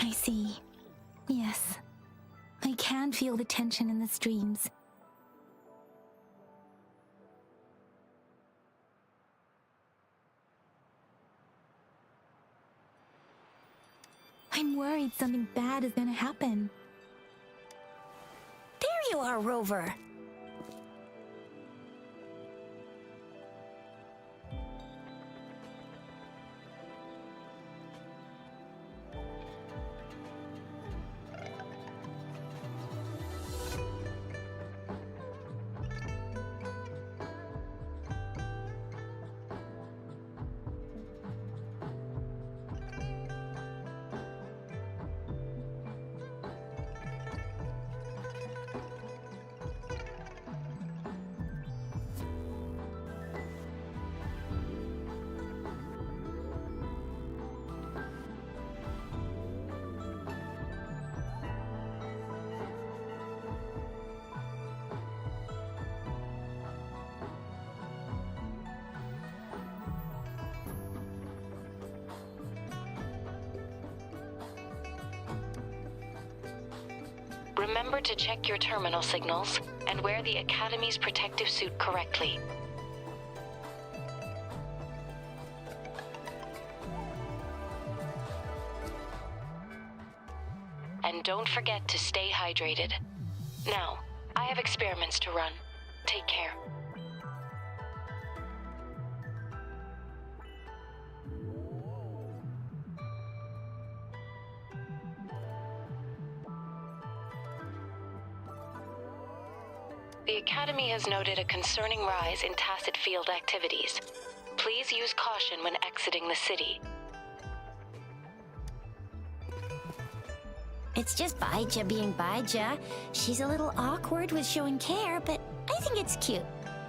I see. Yes. I can feel the tension in the streams. I'm worried something bad is gonna happen. There you are, Rover. Remember to check your terminal signals and wear the Academy's protective suit correctly. And don't forget to stay hydrated. Now, I have experiments to run. Take care. The Academy has noted a concerning rise in tacit field activities. Please use caution when exiting the city. It's just Baija being Baija. She's a little awkward with showing care, but I think it's cute.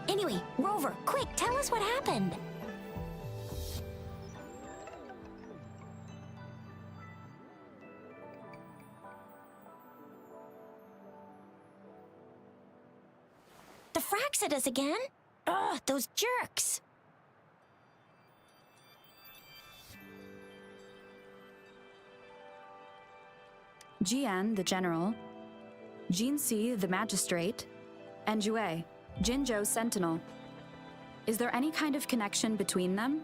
Anyway, Rover, quick, tell us what happened. The Frax at us again? Ugh, those jerks! Jian, the general, Jinsi, the magistrate, and Jue, Jinzhou's sentinel. Is there any kind of connection between them?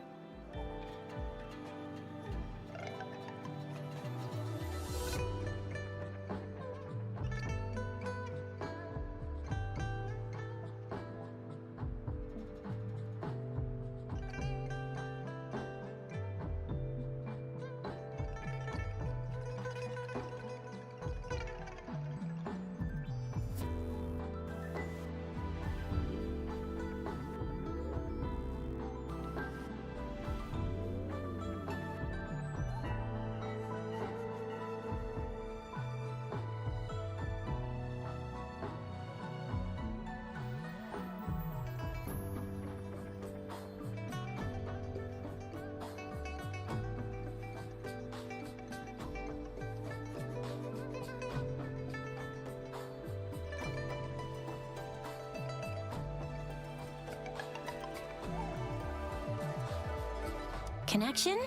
Connection?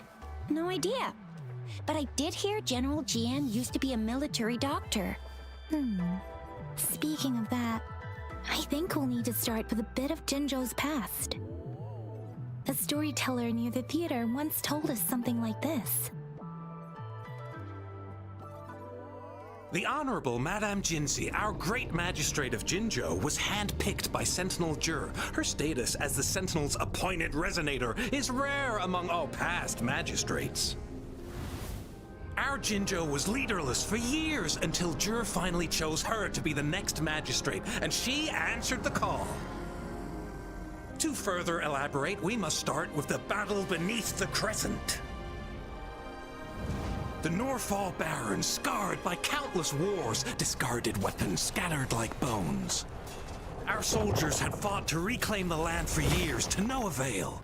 No idea. But I did hear General Jian used to be a military doctor. Speaking of that, I think we'll need to start with a bit of Jinzhou's past. A storyteller near the theater once told us something like this. The Honorable Madame Jinzi, our great magistrate of Jinzhou, was handpicked by Sentinel Jur. Her status as the Sentinel's appointed resonator is rare among all past magistrates. Our Jinzhou was leaderless for years until Jur finally chose her to be the next magistrate, and she answered the call. To further elaborate, we must start with the battle beneath the Crescent. The Norfall Barons, scarred by countless wars, discarded weapons scattered like bones. Our soldiers had fought to reclaim the land for years, to no avail.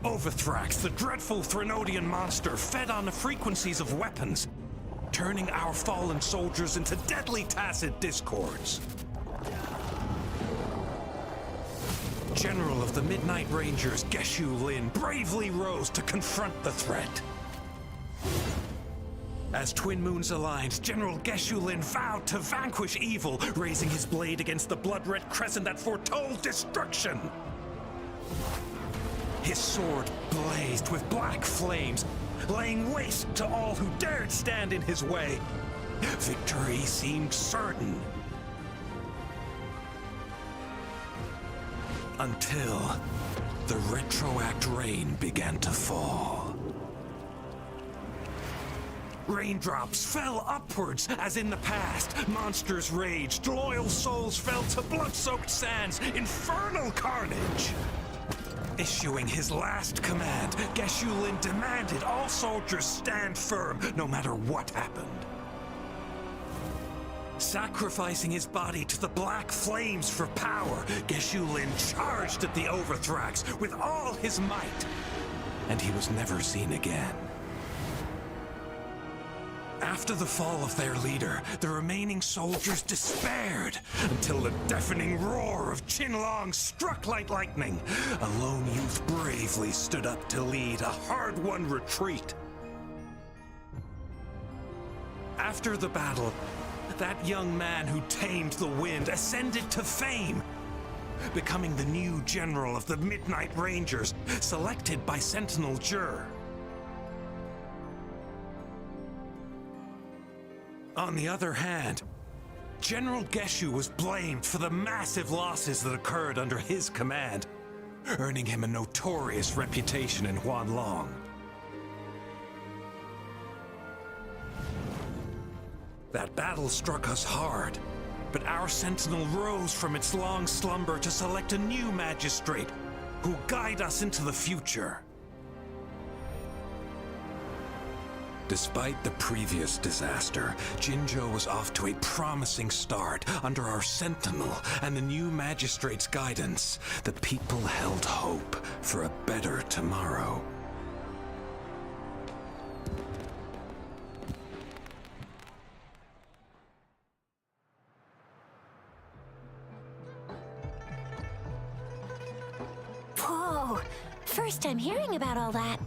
Overthrax, the dreadful Threnodian monster, fed on the frequencies of weapons, turning our fallen soldiers into deadly tacit discords. General of the Midnight Rangers, Geshu Lin, bravely rose to confront the threat. As twin moons aligned, General Geshu-Lin vowed to vanquish evil, raising his blade against the blood-red crescent that foretold destruction. His sword blazed with black flames, laying waste to all who dared stand in his way. Victory seemed certain. Until the retroact rain began to fall. Raindrops fell upwards as in the past. Monsters raged, loyal souls fell to blood-soaked sands, infernal carnage. Issuing his last command, Geshu-Lin demanded all soldiers stand firm, no matter what happened. Sacrificing his body to the black flames for power, Geshu-Lin charged at the Overthrax with all his might, and he was never seen again. After the fall of their leader, the remaining soldiers despaired until the deafening roar of Qinlong struck like lightning. A lone youth bravely stood up to lead a hard-won retreat. After the battle, that young man who tamed the wind ascended to fame, becoming the new general of the Midnight Rangers, selected by Sentinel Jur. On the other hand, General Geshu was blamed for the massive losses that occurred under his command, earning him a notorious reputation in Huanlong. That battle struck us hard, but our sentinel rose from its long slumber to select a new magistrate who'll guide us into the future. Despite the previous disaster, Jinzhou was off to a promising start. Under our sentinel and the new magistrate's guidance, the people held hope for a better tomorrow. Whoa! First time hearing about all that.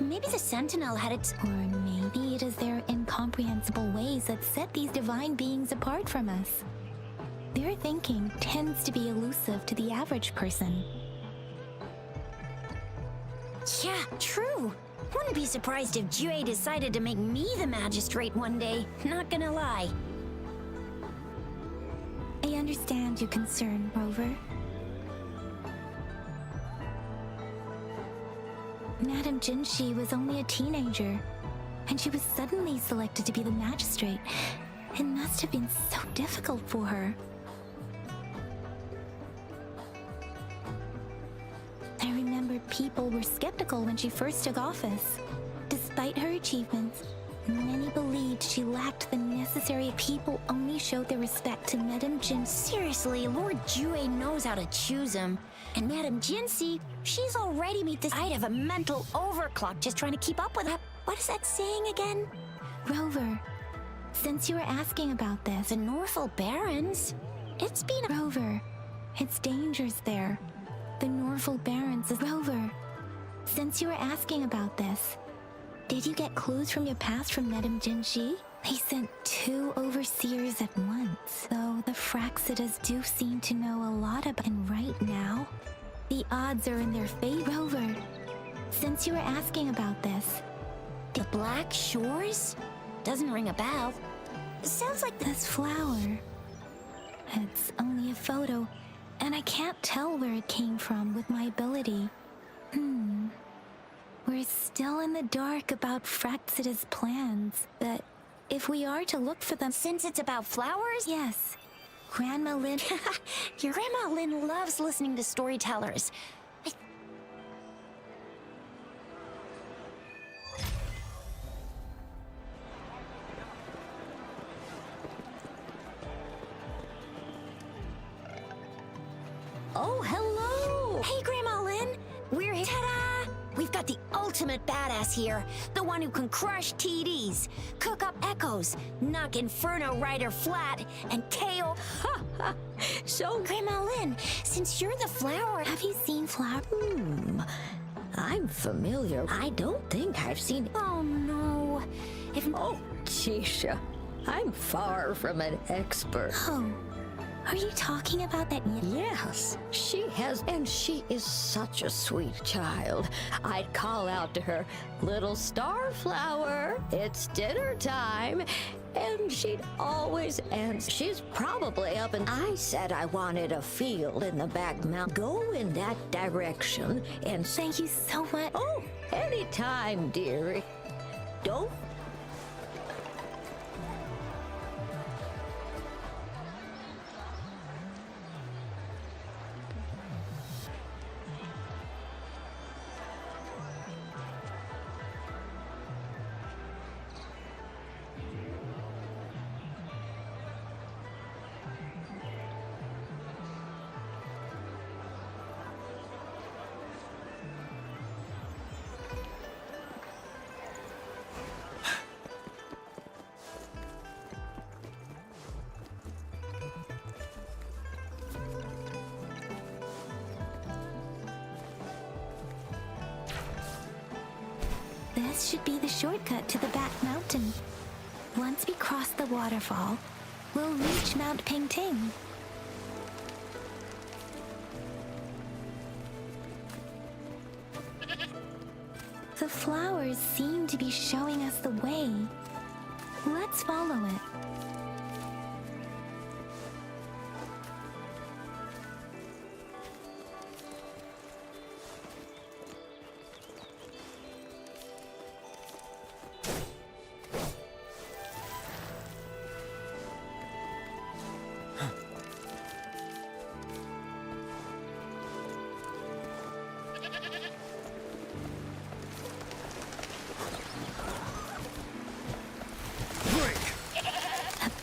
Maybe the Sentinel had its... Or maybe it is their incomprehensible ways that set these divine beings apart from us. Their thinking tends to be elusive to the average person. Yeah, true. Wouldn't be surprised if Jue decided to make me the magistrate one day. Not gonna lie. I understand your concern, Rover. Madame Jinshi was only a teenager, and she was suddenly selected to be the magistrate. It must have been so difficult for her. people were skeptical when she first took office. Despite her achievements, many believed she lacked the necessary. People only showed their respect to Madame Jin. Seriously, Lord Jue knows how to choose him. And Madame Jinsi, she's already made this height of a mental overclock just trying to keep up with her. What is that saying again? Rover, since you were asking about this, The Norfolk Barons? It's been a... Rover, it's dangerous there. The Norfolk Barons is Rover. Since you were asking about this, did you get clues from your past from Madame Jinshi? They sent 2 overseers at once, though the Fraxidas do seem to know a lot about. And right now, the odds are in their favor. Rover, since you were asking about this, The Black Shores? Doesn't ring a bell. Sounds like this flower. It's only a photo, and I can't tell where it came from with my ability. We're still in the dark about Fraxida's plans, but if we are to look for them... Since it's about flowers? Yes. Grandma Lynn... Your Grandma Lynn loves listening to storytellers. Oh, hello! Hey, Grandma Lynn! We're here. Ta-da! We've got the ultimate badass here. The one who can crush TDs, cook up echoes, knock Inferno Rider flat, and KO... So, Grandma Lynn, since you're the flower... Have you seen flower... I'm familiar. I don't think I've seen... Oh, no. Oh, Tisha, I'm far from an expert. Oh, are you talking about that... Yes, she has, and she is such a sweet child. I'd call out to her, "Little Starflower, it's dinner time," and she'd always answer. She's probably up, and I said I wanted a field in the back mountain. Go in that direction and... Thank you so much. Oh, anytime, dearie. Don't... This should be the shortcut to the back mountain. Once we cross the waterfall, we'll reach Mount Pingting. The flowers seem to be showing us the way. Let's follow it.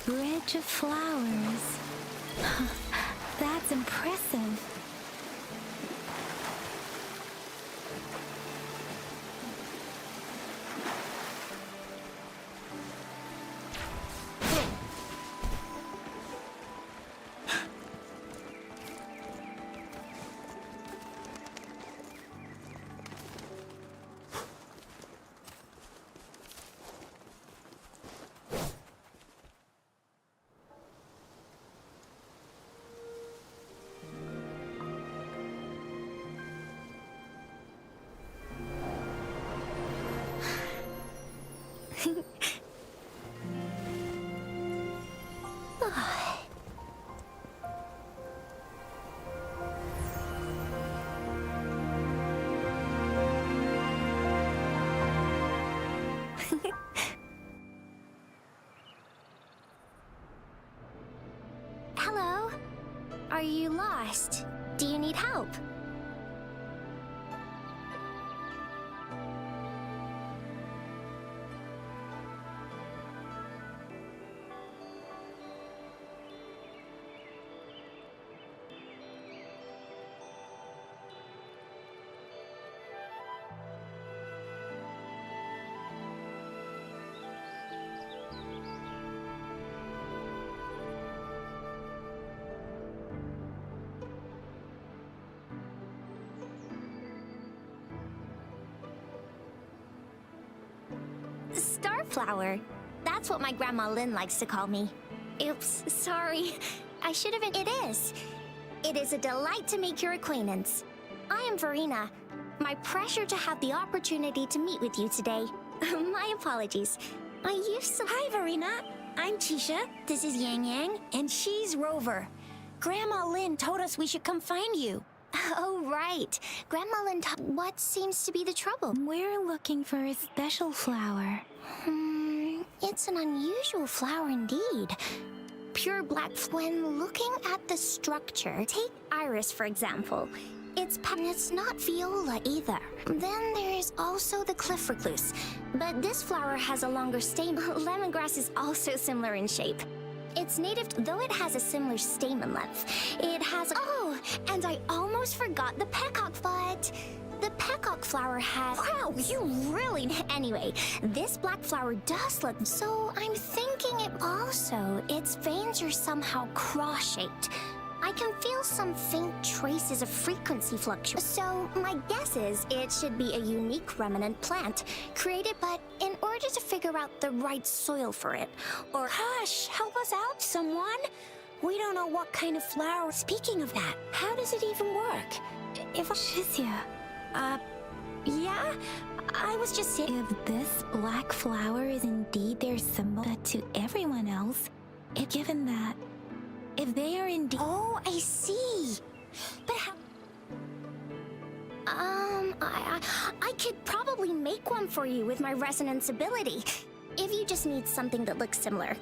Bridge of flowers. That's impressive. Hello? Are you lost? Do you need help? flower. That's what my Grandma Lynn likes to call me. Oops, sorry. I should have been. It is. It is a delight to make your acquaintance. I am Verena. My pleasure to have the opportunity to meet with you today. My apologies. I used to... Hi, Verena. I'm Tisha. This is Yang Yang, and she's Rover. Grandma Lynn told us we should come find you. Oh, right. Grandma Lynn what seems to be the trouble? We're looking for a special flower. It's an unusual flower indeed. Pure black. When looking at the structure, take iris for example. It's not viola either. Then there is also the cliff recluse, but this flower has a longer stamen. Lemongrass is also similar in shape. It's native, though it has a similar stamen length. It has oh, and I almost forgot the peacock, but the peacock flower has... Wow, you really... Anyway, this black flower does look... So I'm thinking it also, its veins are somehow cross-shaped. I can feel some faint traces of frequency fluctuation. So my guess is it should be a unique remnant plant, created but in order to figure out the right soil for it. Or hush, help us out, someone. We don't know what kind of flower. Speaking of that, how does it even work? If Shizia, yeah? I was just saying... if this black flower is indeed their symbol to everyone else, given that, if they are indeed... Oh, I see. But how... I could probably make one for you with my resonance ability, if you just need something that looks similar.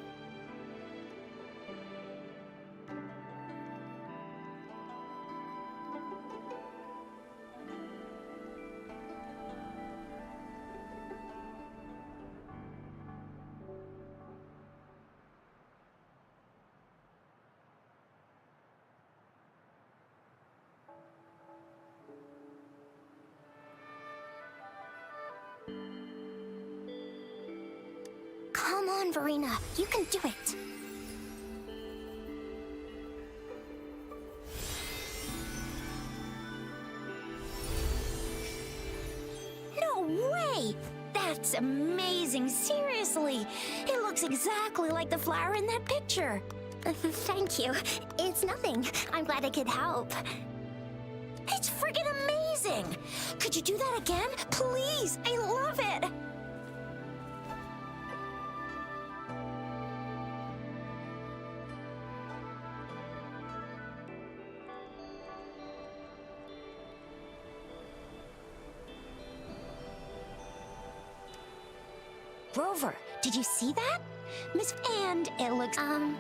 Come on, Verena, you can do it. No way! That's amazing, seriously. It looks exactly like the flower in that picture. Thank you. It's nothing. I'm glad I could help. It's friggin' amazing! Could you do that again? Please, I love it! Rover, did you see that? Miss, and it looks,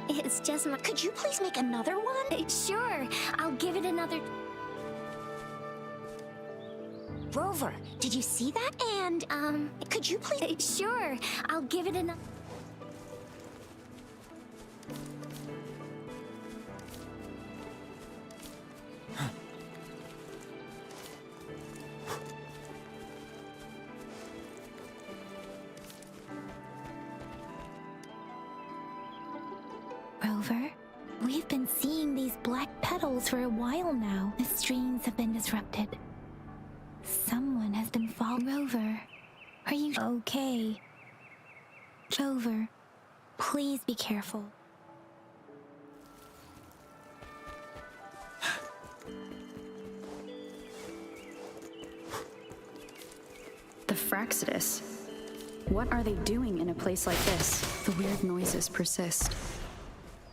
it's just my... Could you please make another one? Sure, I'll give it another... Rover, did you see that? And, could you please... Sure, I'll give it another... Rover, we've been seeing these black petals for a while now. The streams have been disrupted. Someone has been falling. Rover, are you okay? Rover, please be careful. The Fraxidus. What are they doing in a place like this? The weird noises persist.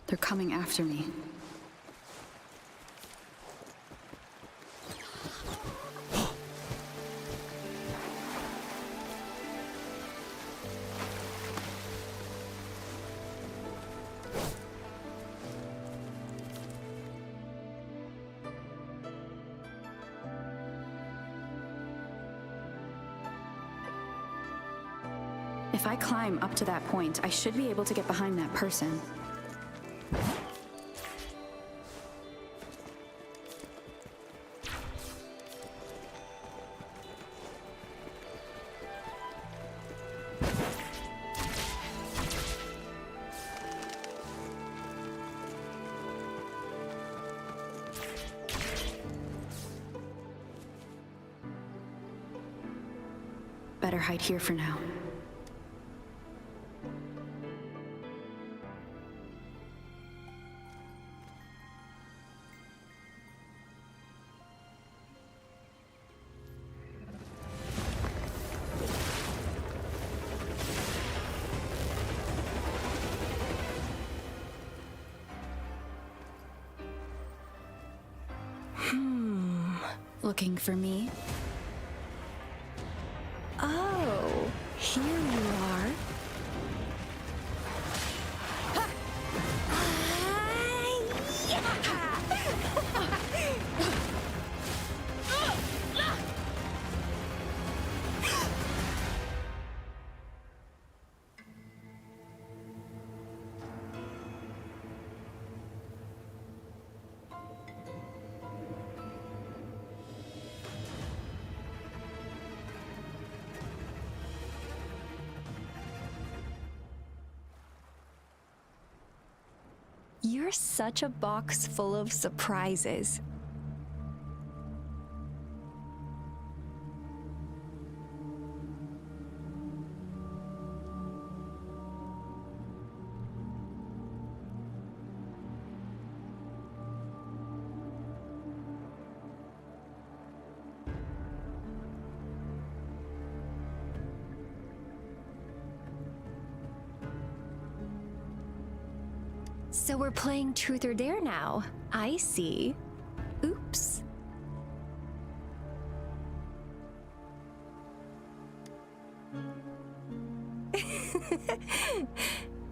They're coming after me. If I climb up to that point, I should be able to get behind that person. Better hide here for now. Looking for me? Oh, here you are. You're such a box full of surprises. So we're playing Truth or Dare now. I see. Oops.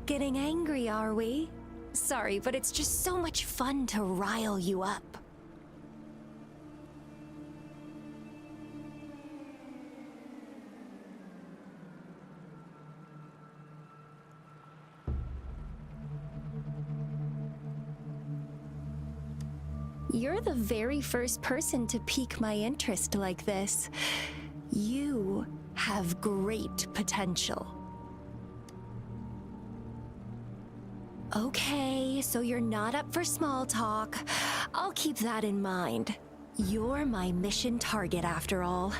Getting angry, are we? Sorry, but it's just so much fun to rile you up. You're the very first person to pique my interest like this. You have great potential. Okay, so you're not up for small talk. I'll keep that in mind. You're my mission target after all.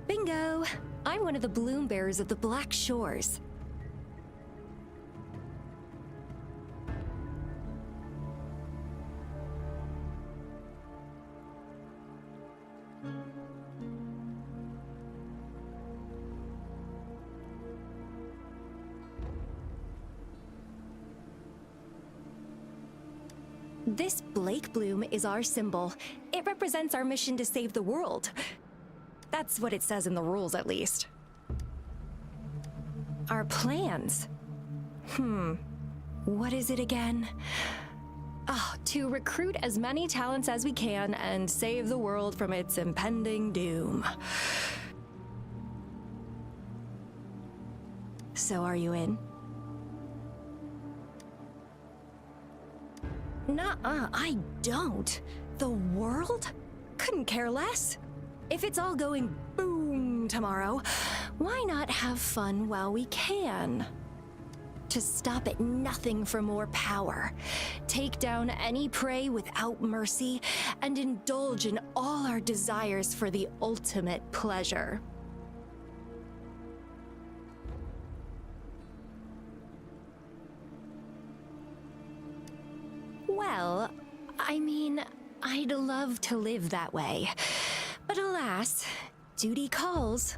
Bingo! I'm one of the bloom bearers of the Black Shores. This Blake bloom is our symbol. It represents our mission to save the world. That's what it says in the rules, at least. Our plans? What is it again? To recruit as many talents as we can and save the world from its impending doom. So are you in? Nuh-uh, I don't. The world? Couldn't care less. If it's all going boom tomorrow, why not have fun while we can? To stop at nothing for more power, take down any prey without mercy, and indulge in all our desires for the ultimate pleasure. Well, I mean, I'd love to live that way. But alas, duty calls.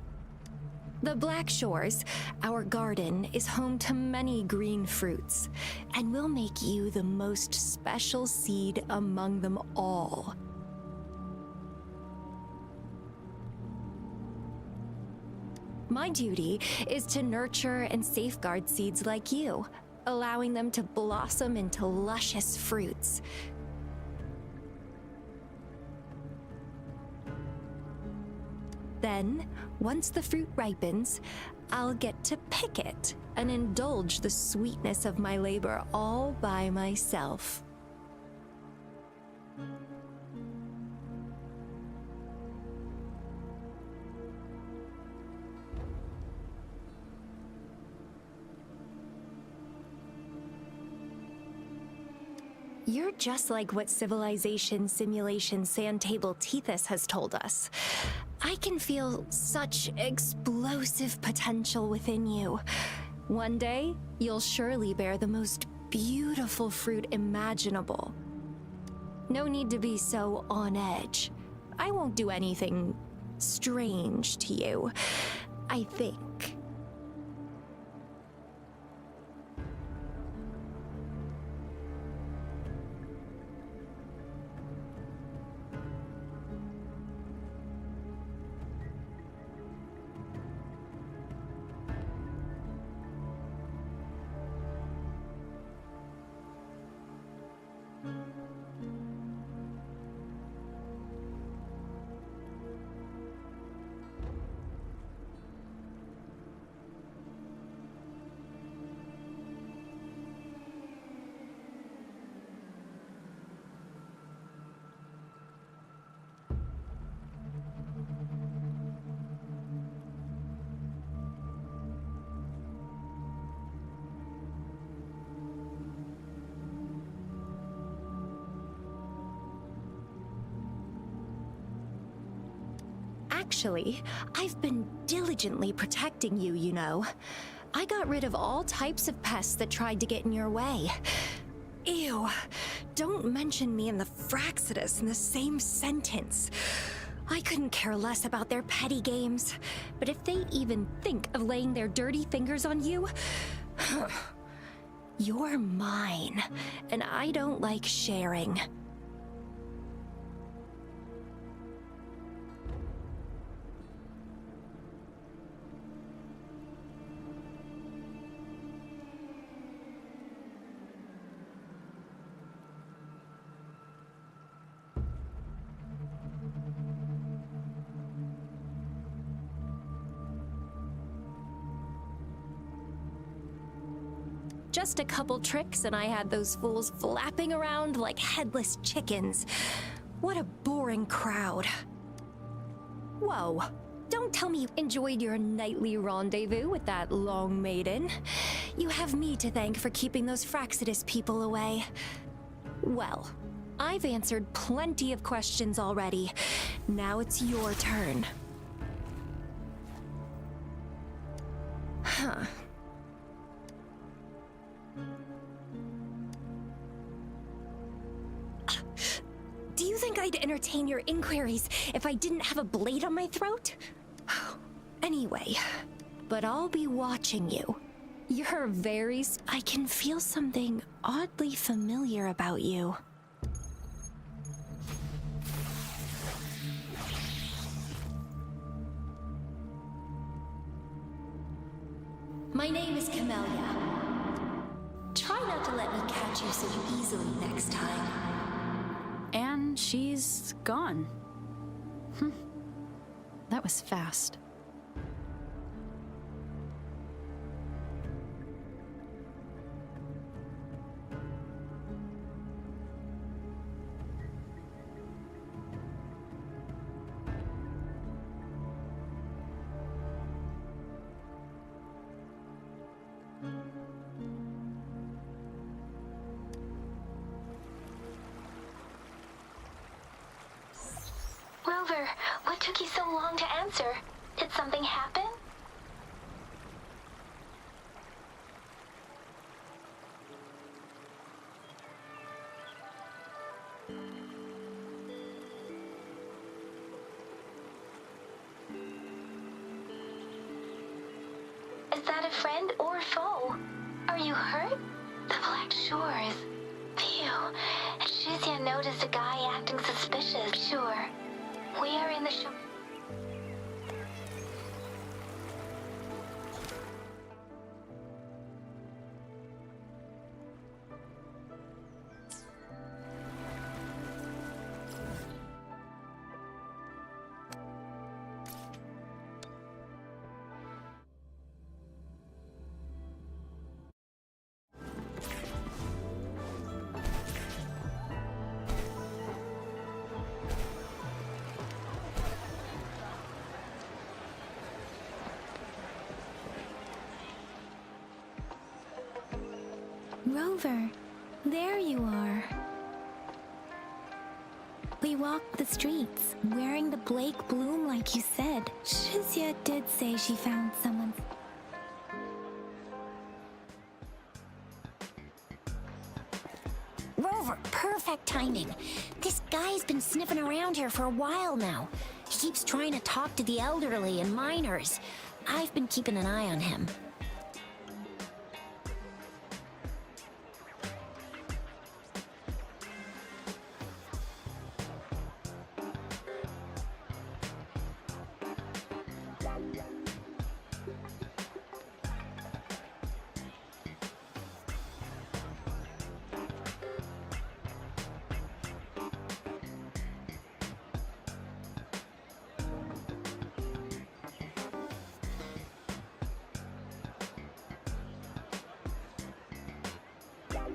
The Black Shores, our garden, is home to many green fruits, and we'll make you the most special seed among them all. My duty is to nurture and safeguard seeds like you, allowing them to blossom into luscious fruits. Then, once the fruit ripens, I'll get to pick it and indulge the sweetness of my labor all by myself. You're just like what Civilization Simulation Sandtable Tethys has told us. I can feel such explosive potential within you. One day, you'll surely bear the most beautiful fruit imaginable. No need to be so on edge. I won't do anything strange to you, I think. Actually, I've been diligently protecting you, you know. I got rid of all types of pests that tried to get in your way. Ew, don't mention me and the Fraxidus in the same sentence. I couldn't care less about their petty games, but if they even think of laying their dirty fingers on you, you're mine, and I don't like sharing. Just a couple tricks and I had those fools flapping around like headless chickens. What a boring crowd. Whoa, don't tell me you enjoyed your nightly rendezvous with that long maiden. You have me to thank for keeping those Fraxidus people away. Well, I've answered plenty of questions already. Now it's your turn. Huh. Do you think I'd entertain your inquiries if I didn't have a blade on my throat? Anyway, but I'll be watching you. You're I can feel something oddly familiar about you. My name is Camellia. Try not to let me catch you so easily next time. And she's gone. That was fast. Rover, what took you so long to answer? Did something happen? Is that a friend or foe? Are you hurt? The Black Shores. Phew. Shuzia noticed a guy acting suspicious. Sure. We are in the shore. Rover, there you are. We walked the streets, wearing the Blake bloom like you said. Shizia did say she found someone. Rover, perfect timing. This guy's been sniffing around here for a while now. He keeps trying to talk to the elderly and minors. I've been keeping an eye on him.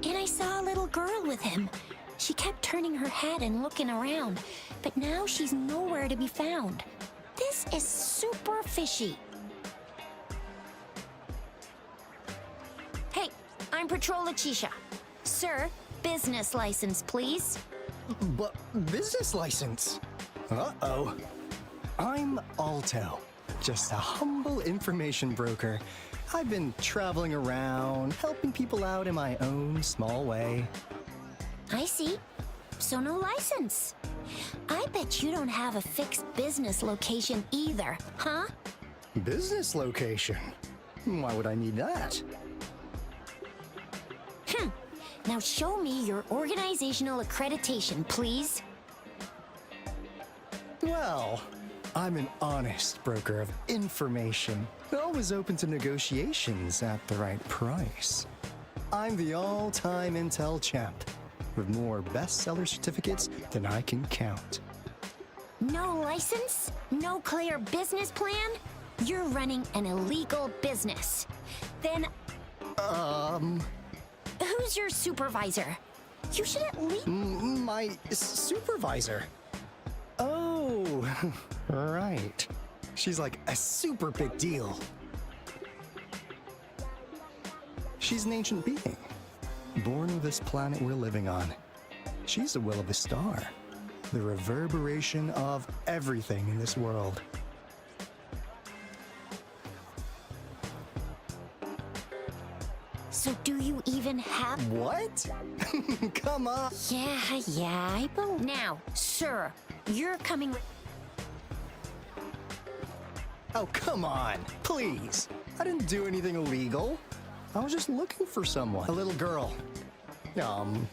And I saw a little girl with him. She kept turning her head and looking around, but now she's nowhere to be found. This is super fishy. Hey, I'm Patrol Letitia. Sir, business license, please. But business license? Uh-oh. I'm Alto, just a humble information broker. I've been traveling around, helping people out in my own small way. I see. So no license. I bet you don't have a fixed business location either, huh? Business location? Why would I need that? Now show me your organizational accreditation, please. Well, I'm an honest broker of information, always open to negotiations at the right price. I'm the all-time Intel champ, with more bestseller certificates than I can count. No license? No clear business plan? You're running an illegal business. Then, who's your supervisor? You should at least... My supervisor? Oh, right. She's like a super big deal. She's an ancient being, born of this planet we're living on. She's the will of a star, the reverberation of everything in this world. So do you even have... What? Come on. Yeah, I believe... Now, sir, you're coming... Oh, come on, please. I didn't do anything illegal. I was just looking for someone. A little girl.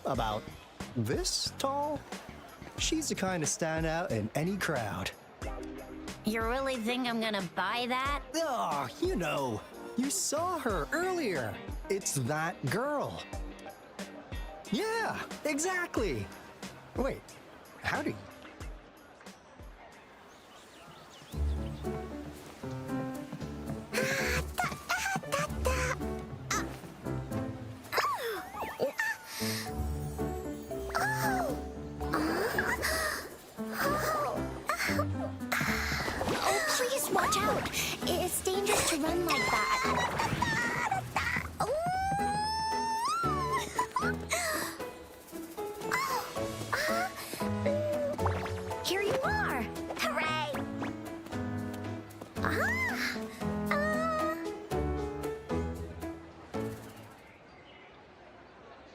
About this tall. She's the kind to stand out in any crowd. You really think I'm gonna buy that? Oh, you know, you saw her earlier. It's that girl. Yeah, exactly. Wait, howdy. Oh, please watch out! It's dangerous to run like that. Here you are! Hooray!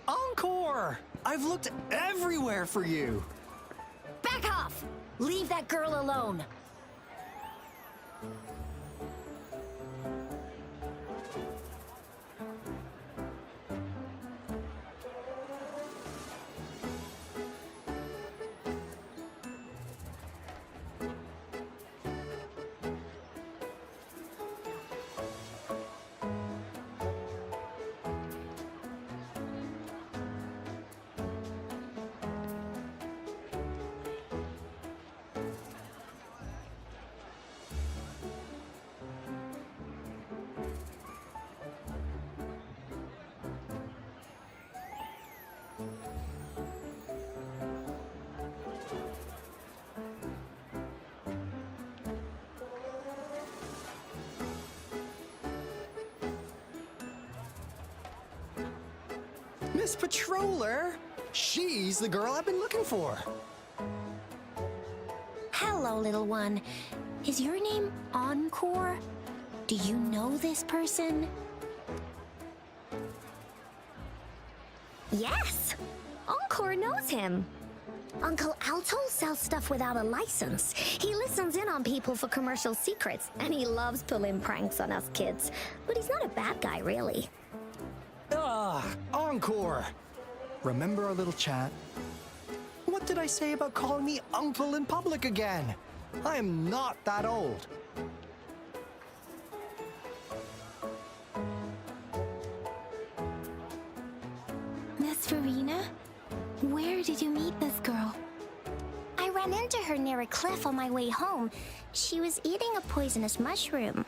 Encore! I've looked everywhere for you. Back off! Leave that girl alone. Miss Patroller! She's the girl I've been looking for. Hello, little one. Is your name Encore? Do you know this person? Yes! Encore knows him. Uncle Alto sells stuff without a license. He listens in on people for commercial secrets, and he loves pulling pranks on us kids. But he's not a bad guy, really. Encore! Remember our little chat? What did I say about calling me uncle in public again? I am not that old. Miss Verena? Where did you meet this girl? I ran into her near a cliff on my way home. She was eating a poisonous mushroom.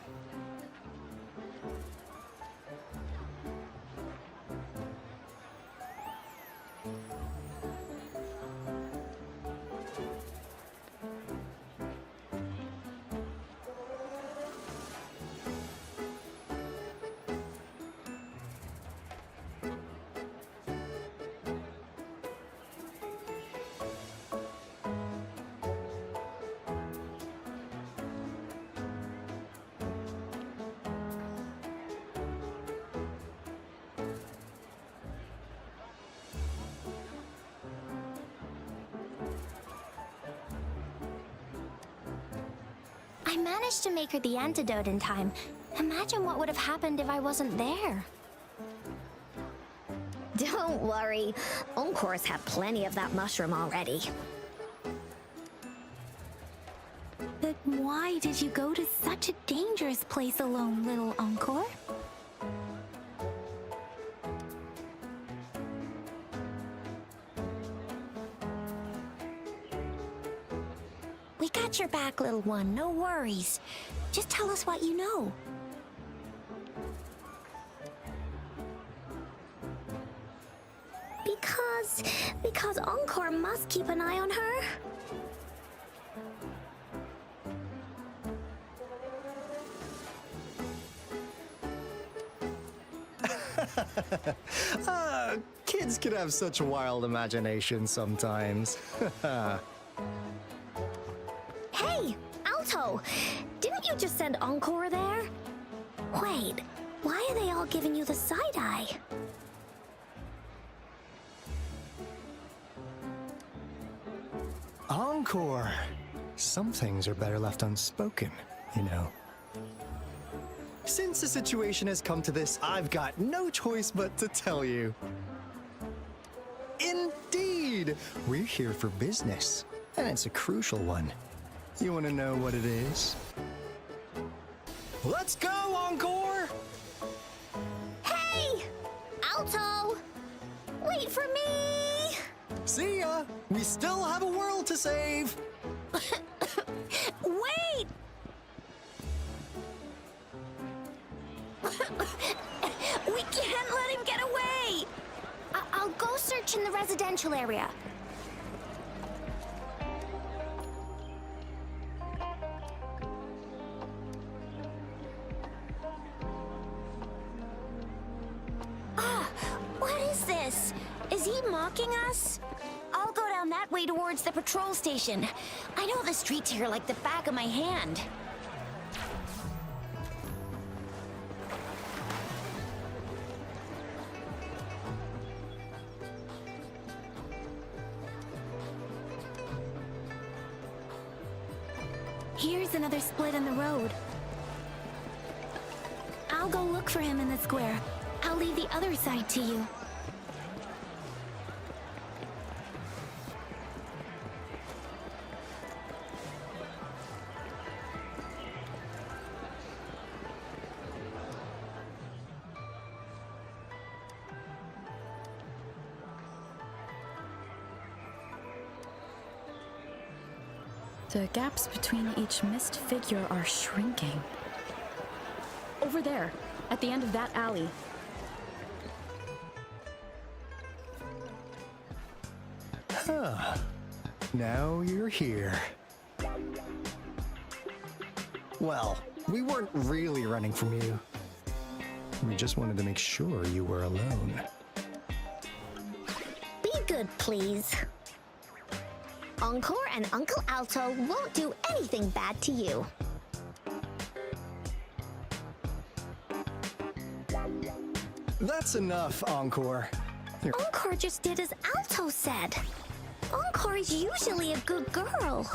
managed to make her the antidote in time. Imagine what would have happened if I wasn't there. Don't worry. Encore's had plenty of that mushroom already. But why did you go to such a dangerous place alone, little Encore? We got your back, little one. No worries. Just tell us what you know. Because Encore must keep an eye on her. Kids can have such wild imaginations sometimes. Hey, Alto! Didn't you just send Encore there? Wait, why are they all giving you the side-eye? Encore! Some things are better left unspoken, you know. Since the situation has come to this, I've got no choice but to tell you. Indeed! We're here for business, and it's a crucial one. You want to know what it is? Let's go, Encore! Hey! Alto! Wait for me! See ya! We still have a world to save! Wait! We can't let him get away! I'll go search in the residential area. What is this? Is he mocking us? I'll go down that way towards the patrol station. I know the streets here like the back of my hand. Here's another split in the road. I'll go look for him in the square. I'll leave the other side to you. The gaps between each mist figure are shrinking. Over there, at the end of that alley. Now you're here. Well, we weren't really running from you. We just wanted to make sure you were alone. Be good, please. Encore and Uncle Alto won't do anything bad to you. That's enough, Encore. Encore just did as Alto said. Encore is usually a good girl.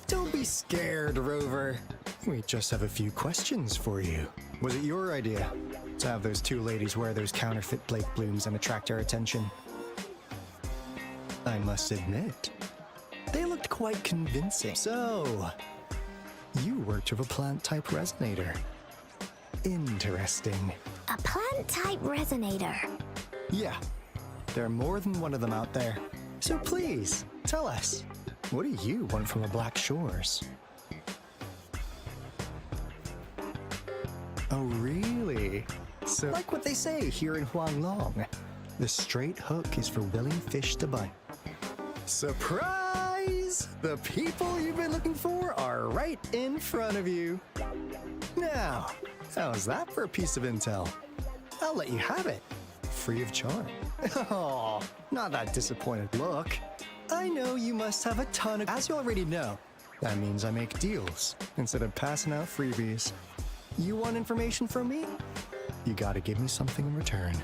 Don't be scared, Rover. We just have a few questions for you. Was it your idea to have those two ladies wear those counterfeit Blake blooms and attract our attention? I must admit, they looked quite convincing. So, you worked with a plant-type resonator. Interesting. A plant-type resonator. Yeah, there are more than one of them out there. So please, tell us, what do you want from the Black Shores? Oh, really? So, like what they say here in Huanglong, the straight hook is for willing fish to bite. Surprise! The people you've been looking for are right in front of you. Now, how's that for a piece of intel? I'll let you have it, free of charge. Oh, not that disappointed look. I know you must have a ton of... As you already know, that means I make deals instead of passing out freebies. You want information from me? You gotta give me something in return.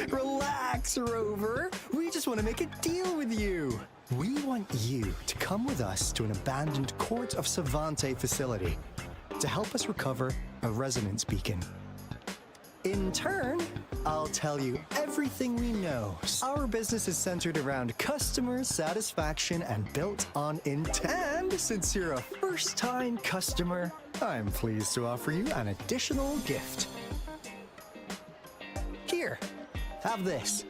Relax! Relax, Rover. We just want to make a deal with you. We want you to come with us to an abandoned Court of Savante facility to help us recover a resonance beacon. In turn, I'll tell you everything we know. Our business is centered around customer satisfaction and built on intent. And since you're a first-time customer, I'm pleased to offer you an additional gift. Here, have this.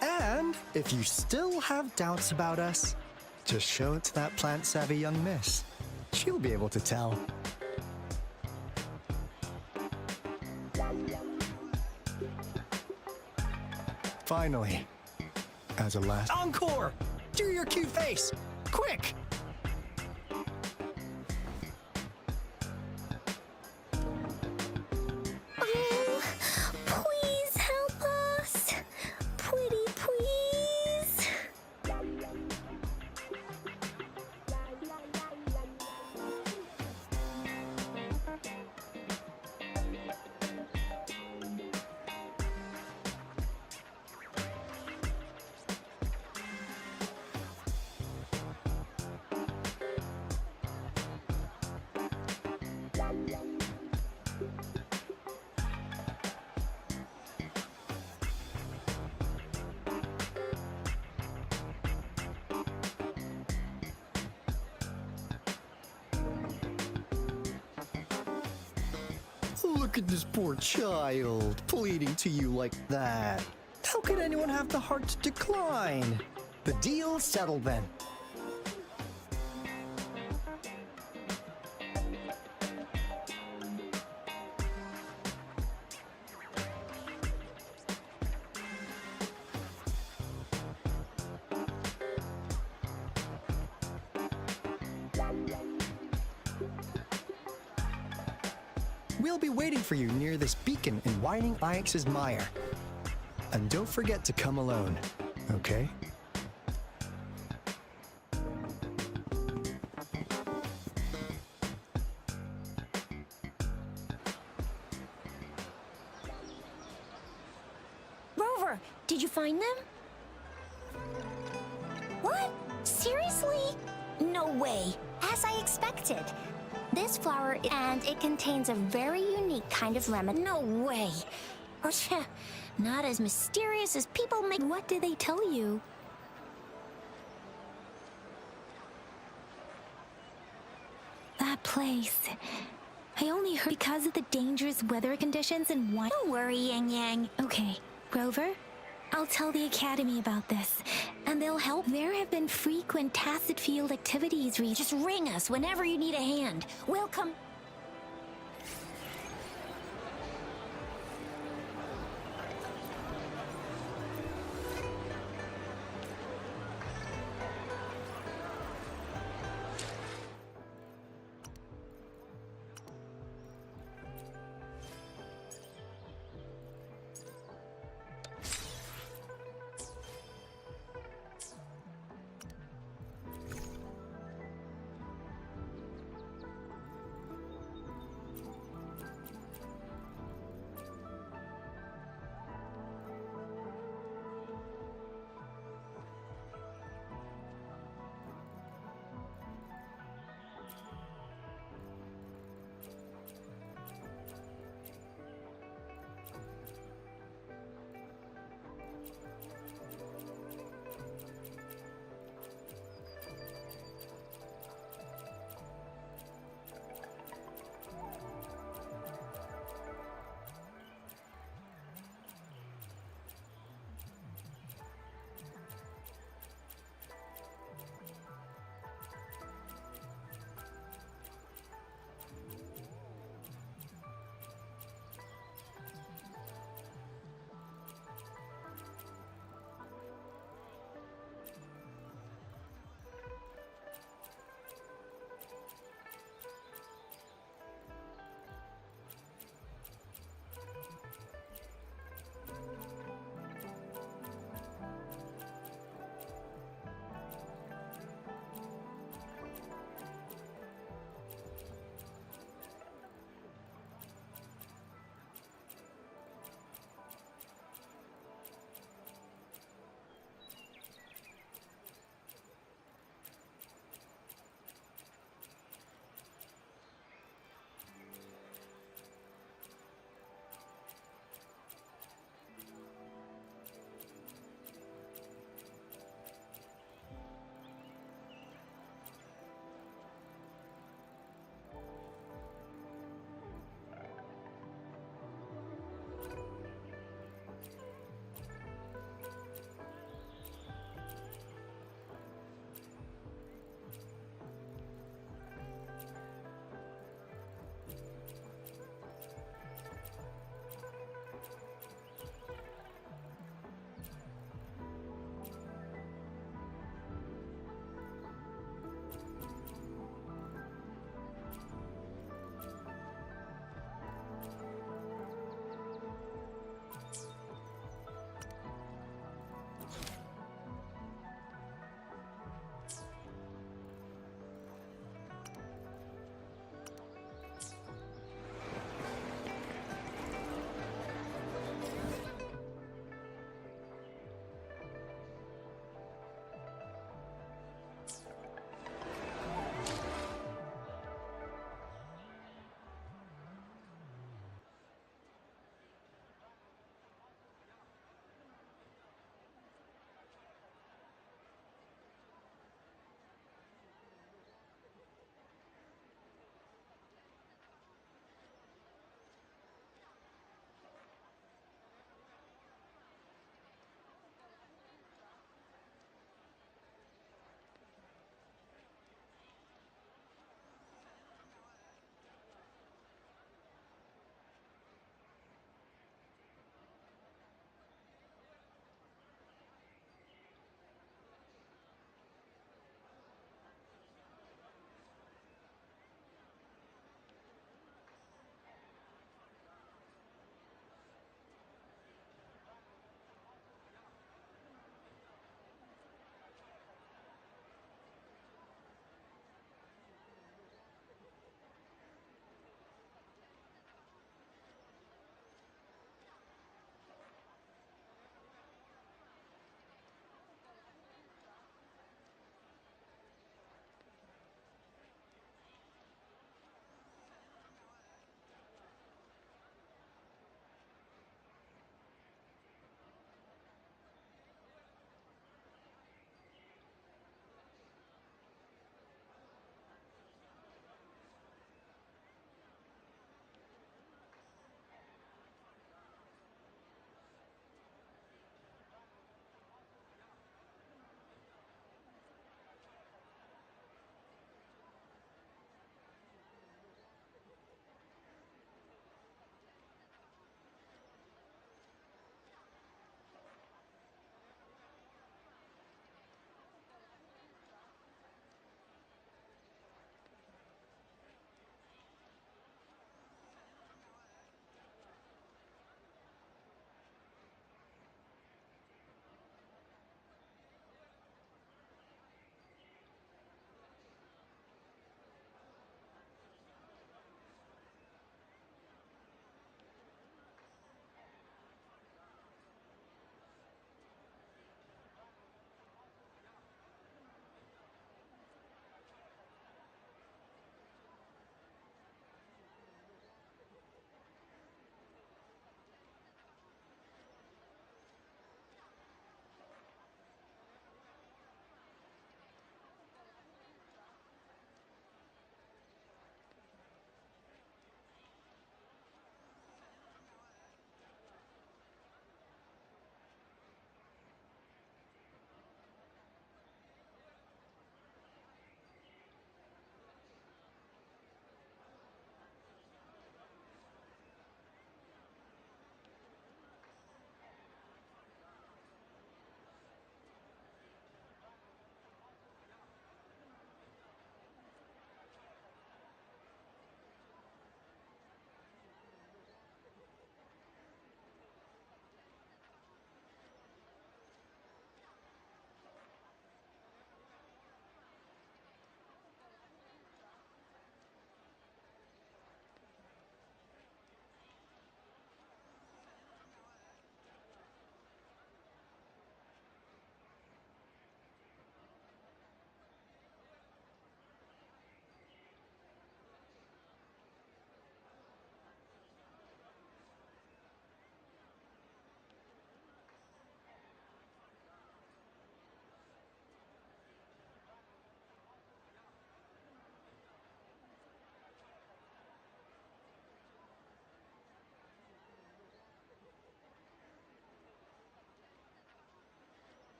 And if you still have doubts about us, just show it to that plant-savvy young miss. She'll be able to tell. Finally, as a last encore, do your cute face, quick! Oh, please help us. Pretty please. Look at this poor child, pleading to you like that. How could anyone have the heart to decline? The deal's settled then. We'll be waiting for you near this beacon in Whining Ix's mire. And don't forget to come alone, okay? Rover, did you find them? What? Seriously? No way. As I expected. This flower, and it contains a very unique kind of remedy. No way. Or, not as mysterious as people make. What did they tell you? That place. I only heard because of the dangerous weather conditions and why. Don't worry, Yang Yang. Okay, Rover, I'll tell the Academy about this, and they'll help. There have been frequent tacit field activities Just ring us whenever you need a hand. We'll come.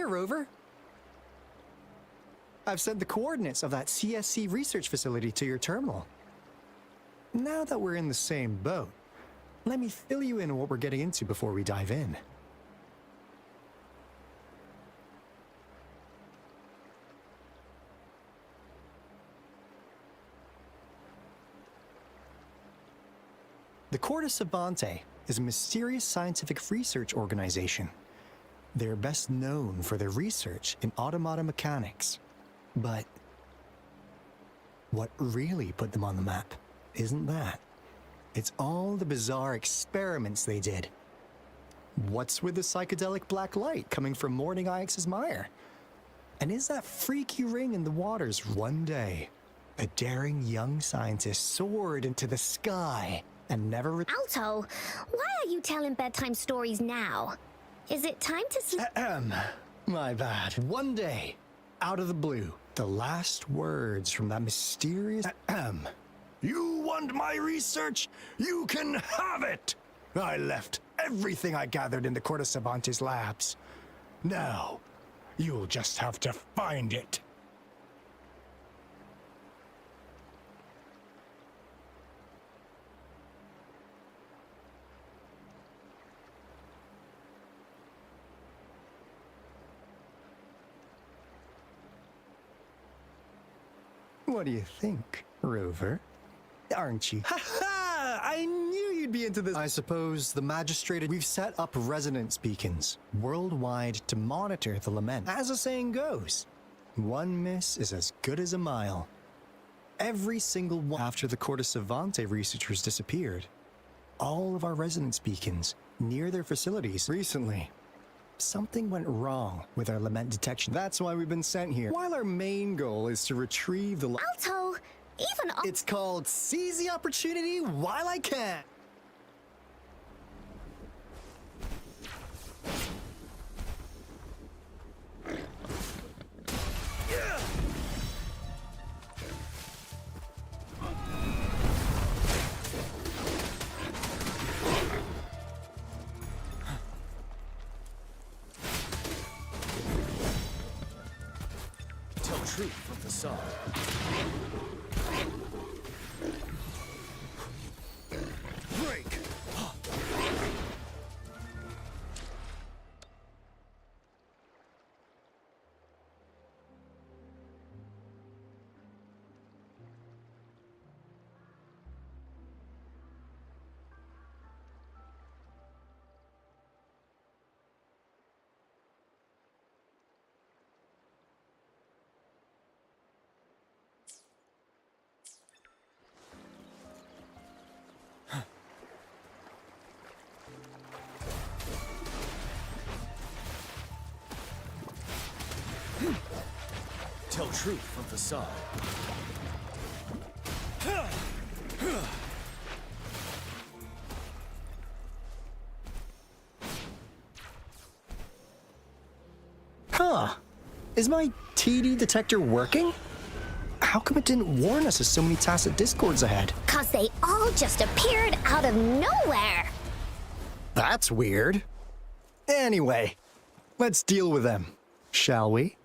Rover. I've sent the coordinates of that CSC research facility to your terminal. Now that we're in the same boat, let me fill you in on what we're getting into before we dive in. The Corte Savante is a mysterious scientific research organization. They're best known for their research in automata mechanics. But what really put them on the map isn't that. It's all the bizarre experiments they did. What's with the psychedelic black light coming from Morning Ix's mire? And is that freaky ring in the waters one day? A daring young scientist soared into the sky and never Alto, why are you telling bedtime stories now? Is it time to sleep? My bad. One day, out of the blue, the last words from that mysterious You want my research? You can have it! I left everything I gathered in the Corte Savante's labs. Now, you'll just have to find it. What do you think, Rover? Aren't you? Ha ha! I knew you'd be into this. I suppose the magistrate. We've set up resonance beacons worldwide to monitor the lament. As the saying goes, one miss is as good as a mile. Every single one. After the Corte Savante researchers disappeared, all of our resonance beacons near their facilities recently. Something went wrong with our lament detection. That's why we've been sent here. While our main goal is to retrieve the Alto, even... It's called Seize the Opportunity While I Can. Truth from the sun. Break! Tell truth from facade. Huh. Is my TD detector working? How come it didn't warn us of so many tacit discords ahead? 'Cause they all just appeared out of nowhere. That's weird. Anyway, let's deal with them, shall we?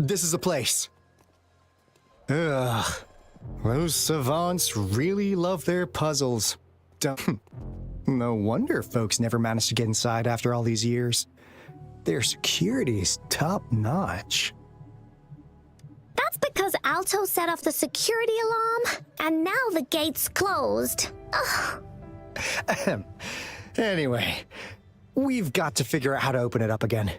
This is a place. Ugh. Those savants really love their puzzles. No wonder folks never managed to get inside after all these years. Their security is top-notch. That's because Alto set off the security alarm, and now the gate's closed. Ugh. Anyway, we've got to figure out how to open it up again.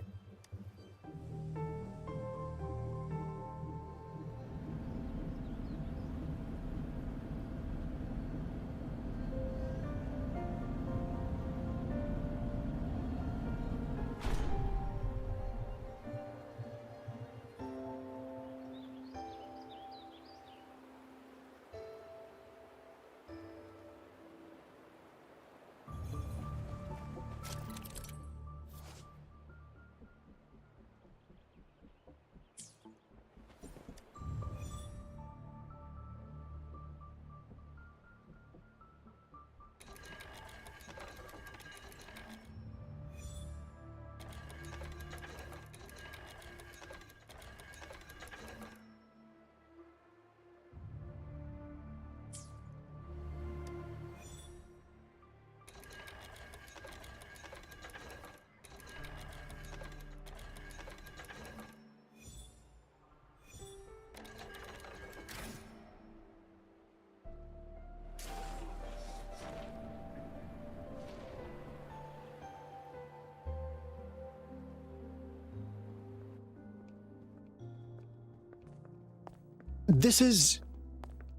This is...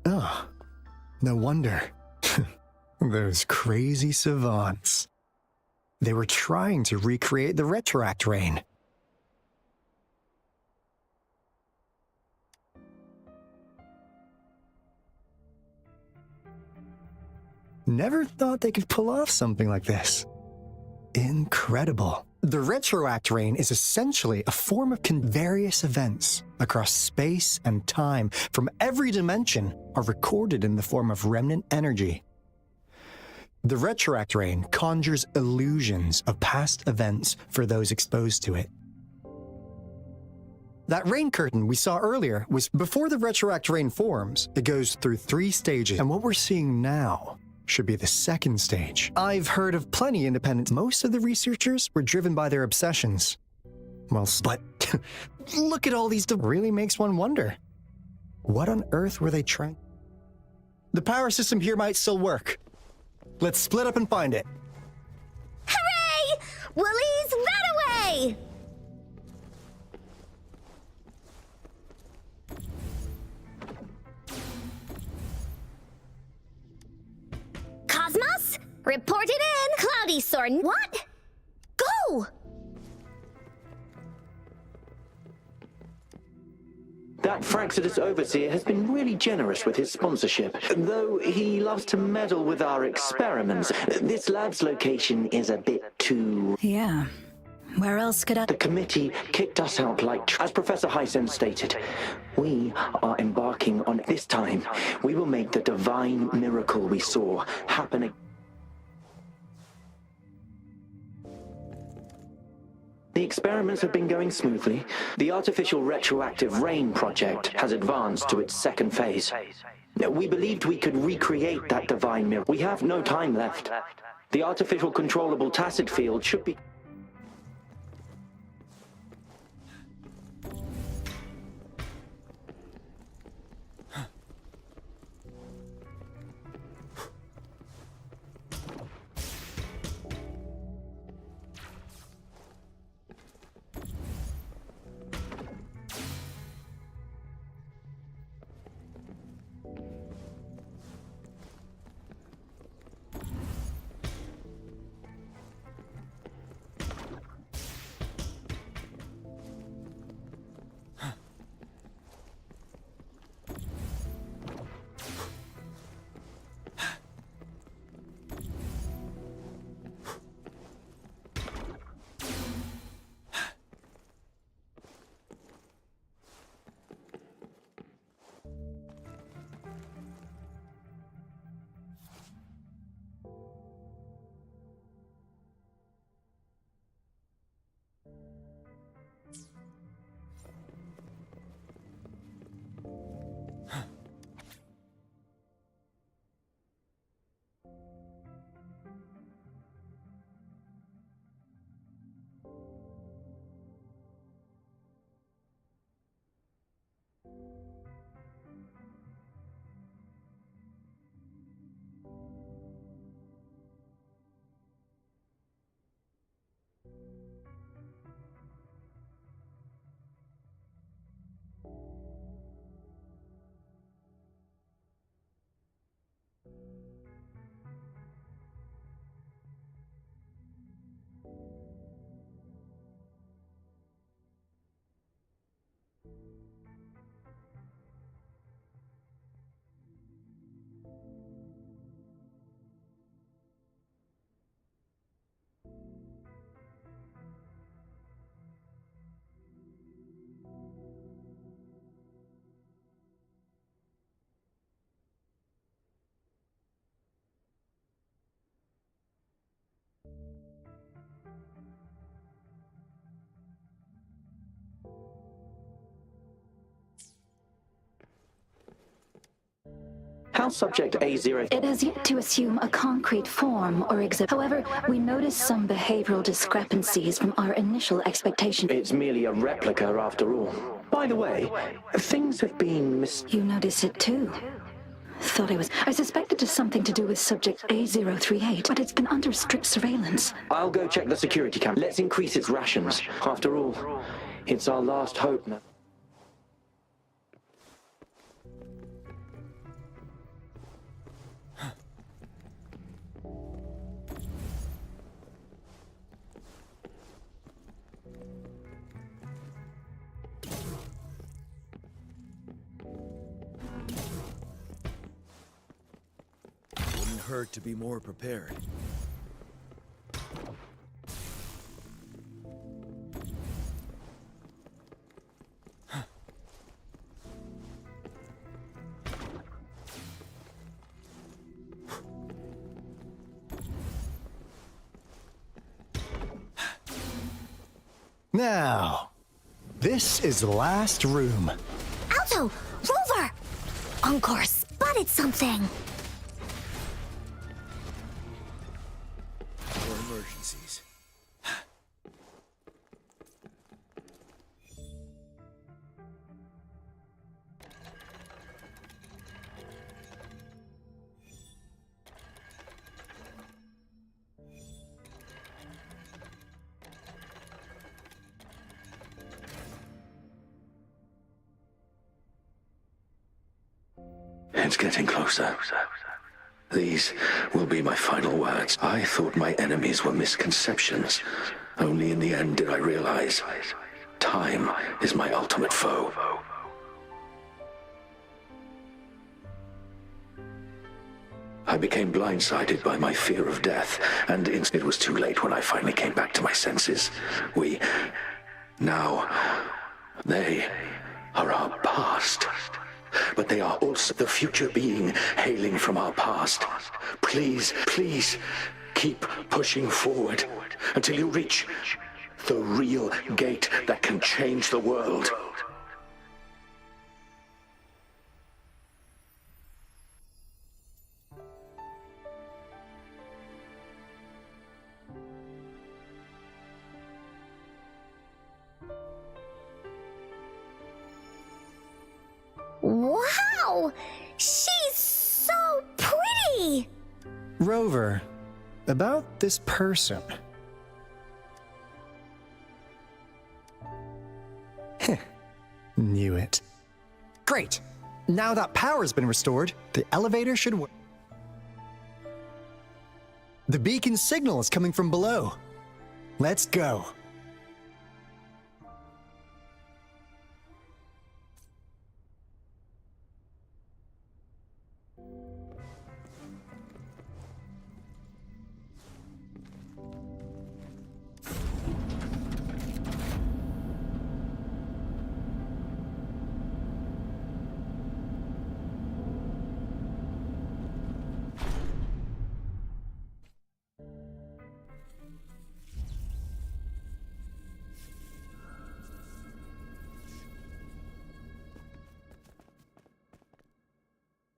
Oh, no wonder. Those crazy savants. They were trying to recreate the retroact rain. Never thought they could pull off something like this. Incredible. The retroact rain is essentially a form of various events across space and time from every dimension are recorded in the form of remnant energy. The retroact rain conjures illusions of past events for those exposed to it. That rain curtain we saw earlier was before the retroact rain forms. It goes through 3 stages, and what we're seeing now should be the 2nd stage. I've heard of plenty independent. Most of the researchers were driven by their obsessions. Well, but look at all these. Really makes one wonder. What on earth were they trying? The power system here might still work. Let's split up and find it. Hooray! Woolies, run away! Cosmos, report it in. Cloudy Sword. What? Go! That Fraxidus Overseer has been really generous with his sponsorship, though he loves to meddle with our experiments. This lab's location is a bit too... Yeah. Where else could I... The committee kicked us out as Professor Hysen stated. We are embarking on this time. We will make the divine miracle we saw happen again. The experiments have been going smoothly. The artificial retroactive rain project has advanced to its 2nd phase. We believed we could recreate that divine miracle. We have no time left. The artificial controllable tacit field should be... House Subject A0... It has yet to assume a concrete form or exhibit. However, we noticed some behavioral discrepancies from our initial expectation. It's merely a replica after all. By the way, things have been You noticed it too? Thought I suspected it's something to do with Subject A038, but it's been under strict surveillance. I'll go check the security camera. Let's increase its rations. After all, it's our last hope now. hurt to be more prepared. Now, this is the last room. Alto! Rover! Encore spotted something! For emergencies. It's getting closer. These will be my final words. I thought my enemies were misconceptions. Only in the end did I realize time is my ultimate foe. I became blindsided by my fear of death, and it was too late when I finally came back to my senses. They are our past. But they are also the future being hailing from our past. Please, please, keep pushing forward until you reach the real gate that can change the world. Wow! She's so pretty! Rover, about this person. Knew it. Great! Now that power's been restored, the elevator should work. The beacon signal is coming from below. Let's go.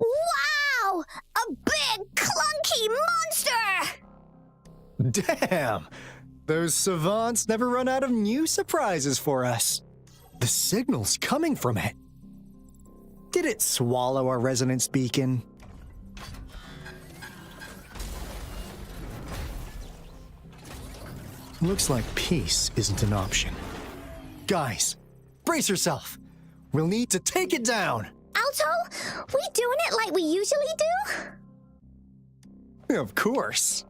Wow! A big, clunky monster! Damn! Those savants never run out of new surprises for us. The signal's coming from it. Did it swallow our resonance beacon? Looks like peace isn't an option. Guys, brace yourself. We'll need to take it down. Alto, we doing it like we usually do? Of course.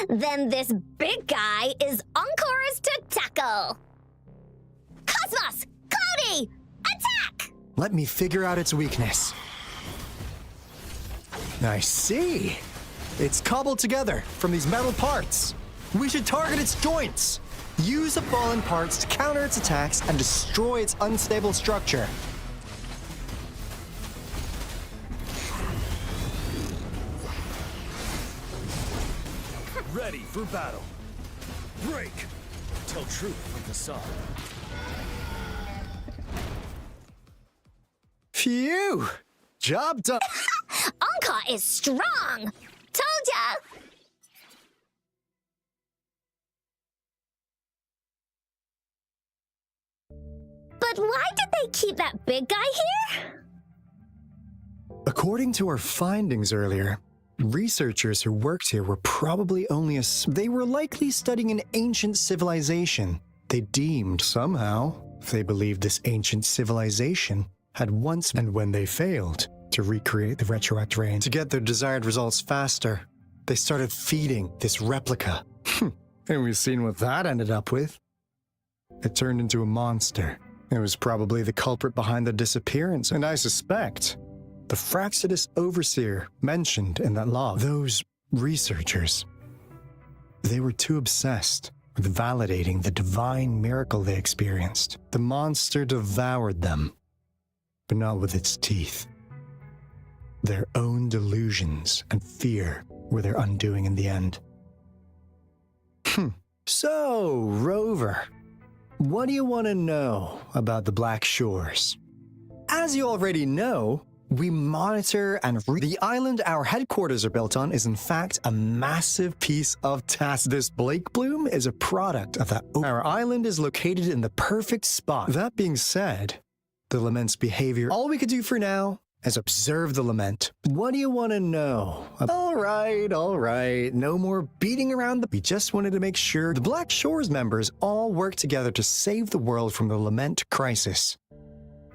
Then this big guy is Encore's to tackle. Cosmos! Cloudy! Attack! Let me figure out its weakness. I see. It's cobbled together from these metal parts. We should target its joints. Use the fallen parts to counter its attacks and destroy its unstable structure. Ready for battle. Break! Tell truth from facade. Phew! Job done. Encore is strong! Told ya! But why did they keep that big guy here? According to our findings earlier, researchers who worked here were probably only they were likely studying an ancient civilization. They deemed somehow they believed this ancient civilization had once, and when they failed to recreate the retroact rain to get their desired results faster, they started feeding this replica. And we've seen what that ended up with. It turned into a monster. It was probably the culprit behind the disappearance, and I suspect The Fraxidus Overseer mentioned in that log, those researchers, they were too obsessed with validating the divine miracle they experienced. The monster devoured them, but not with its teeth. Their own delusions and fear were their undoing in the end. So, Rover, what do you want to know about the Black Shores? As you already know, we monitor and the island our headquarters are built on is in fact a massive piece of task. This Blake Bloom is a product of that. Our island is located in the perfect spot. That being said, the lament's behavior, all we could do for now is observe the lament. What do you want to know? All right. No more beating around we just wanted to make sure the Black Shores members all work together to save the world from the lament crisis.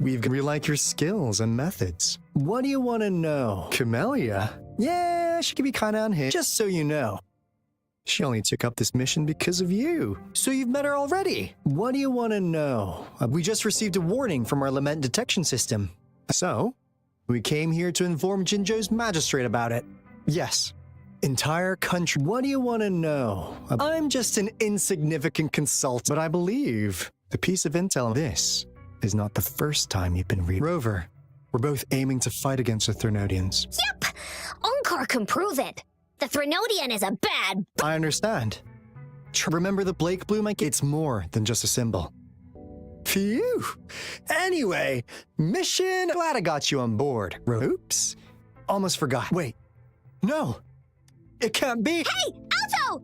We like your skills and methods. What do you want to know? Camellia? Yeah, she can be kind of unhinged. Just so you know, she only took up this mission because of you. So you've met her already. What do you want to know? We just received a warning from our lament detection system. So, we came here to inform Jinzhou's magistrate about it. Yes. Entire country. What do you want to know? I'm just an insignificant consultant, but I believe the piece of intel this is not the first time you've been Rover, we're both aiming to fight against the Threnodians. Yep! Encore can prove it. The Threnodian is a bad... I understand. Remember the Blake Bloom? It's more than just a symbol. Phew! Anyway, mission... Glad I got you on board. Oops. Almost forgot. Wait. No. It can't be... Hey! Alto!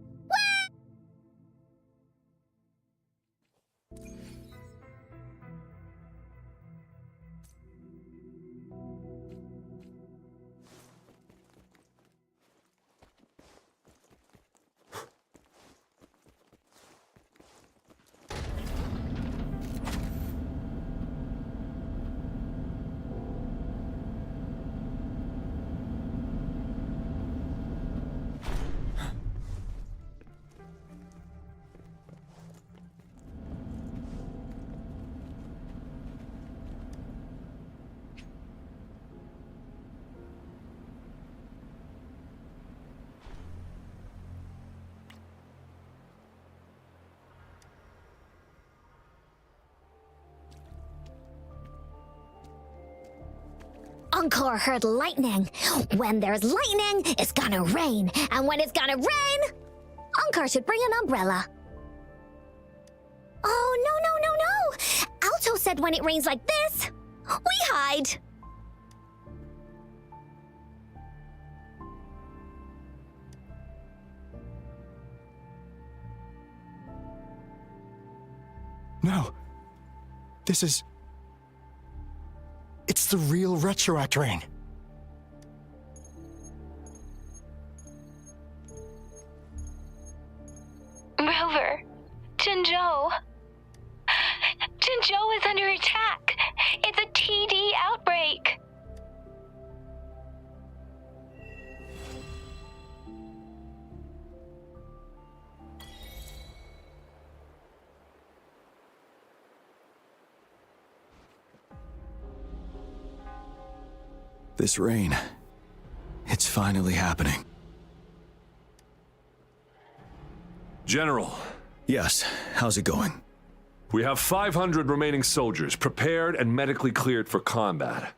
Encore heard lightning. When there's lightning, it's gonna rain. And when it's gonna rain, Encore should bring an umbrella. Oh, no. Alto said when it rains like this, we hide. No. This is... It's the real Retroact Ring. Rover, Jinzhou. Jinzhou is under attack. It's a TD outbreak. This rain, it's finally happening. General. Yes, how's it going? We have 500 remaining soldiers prepared and medically cleared for combat.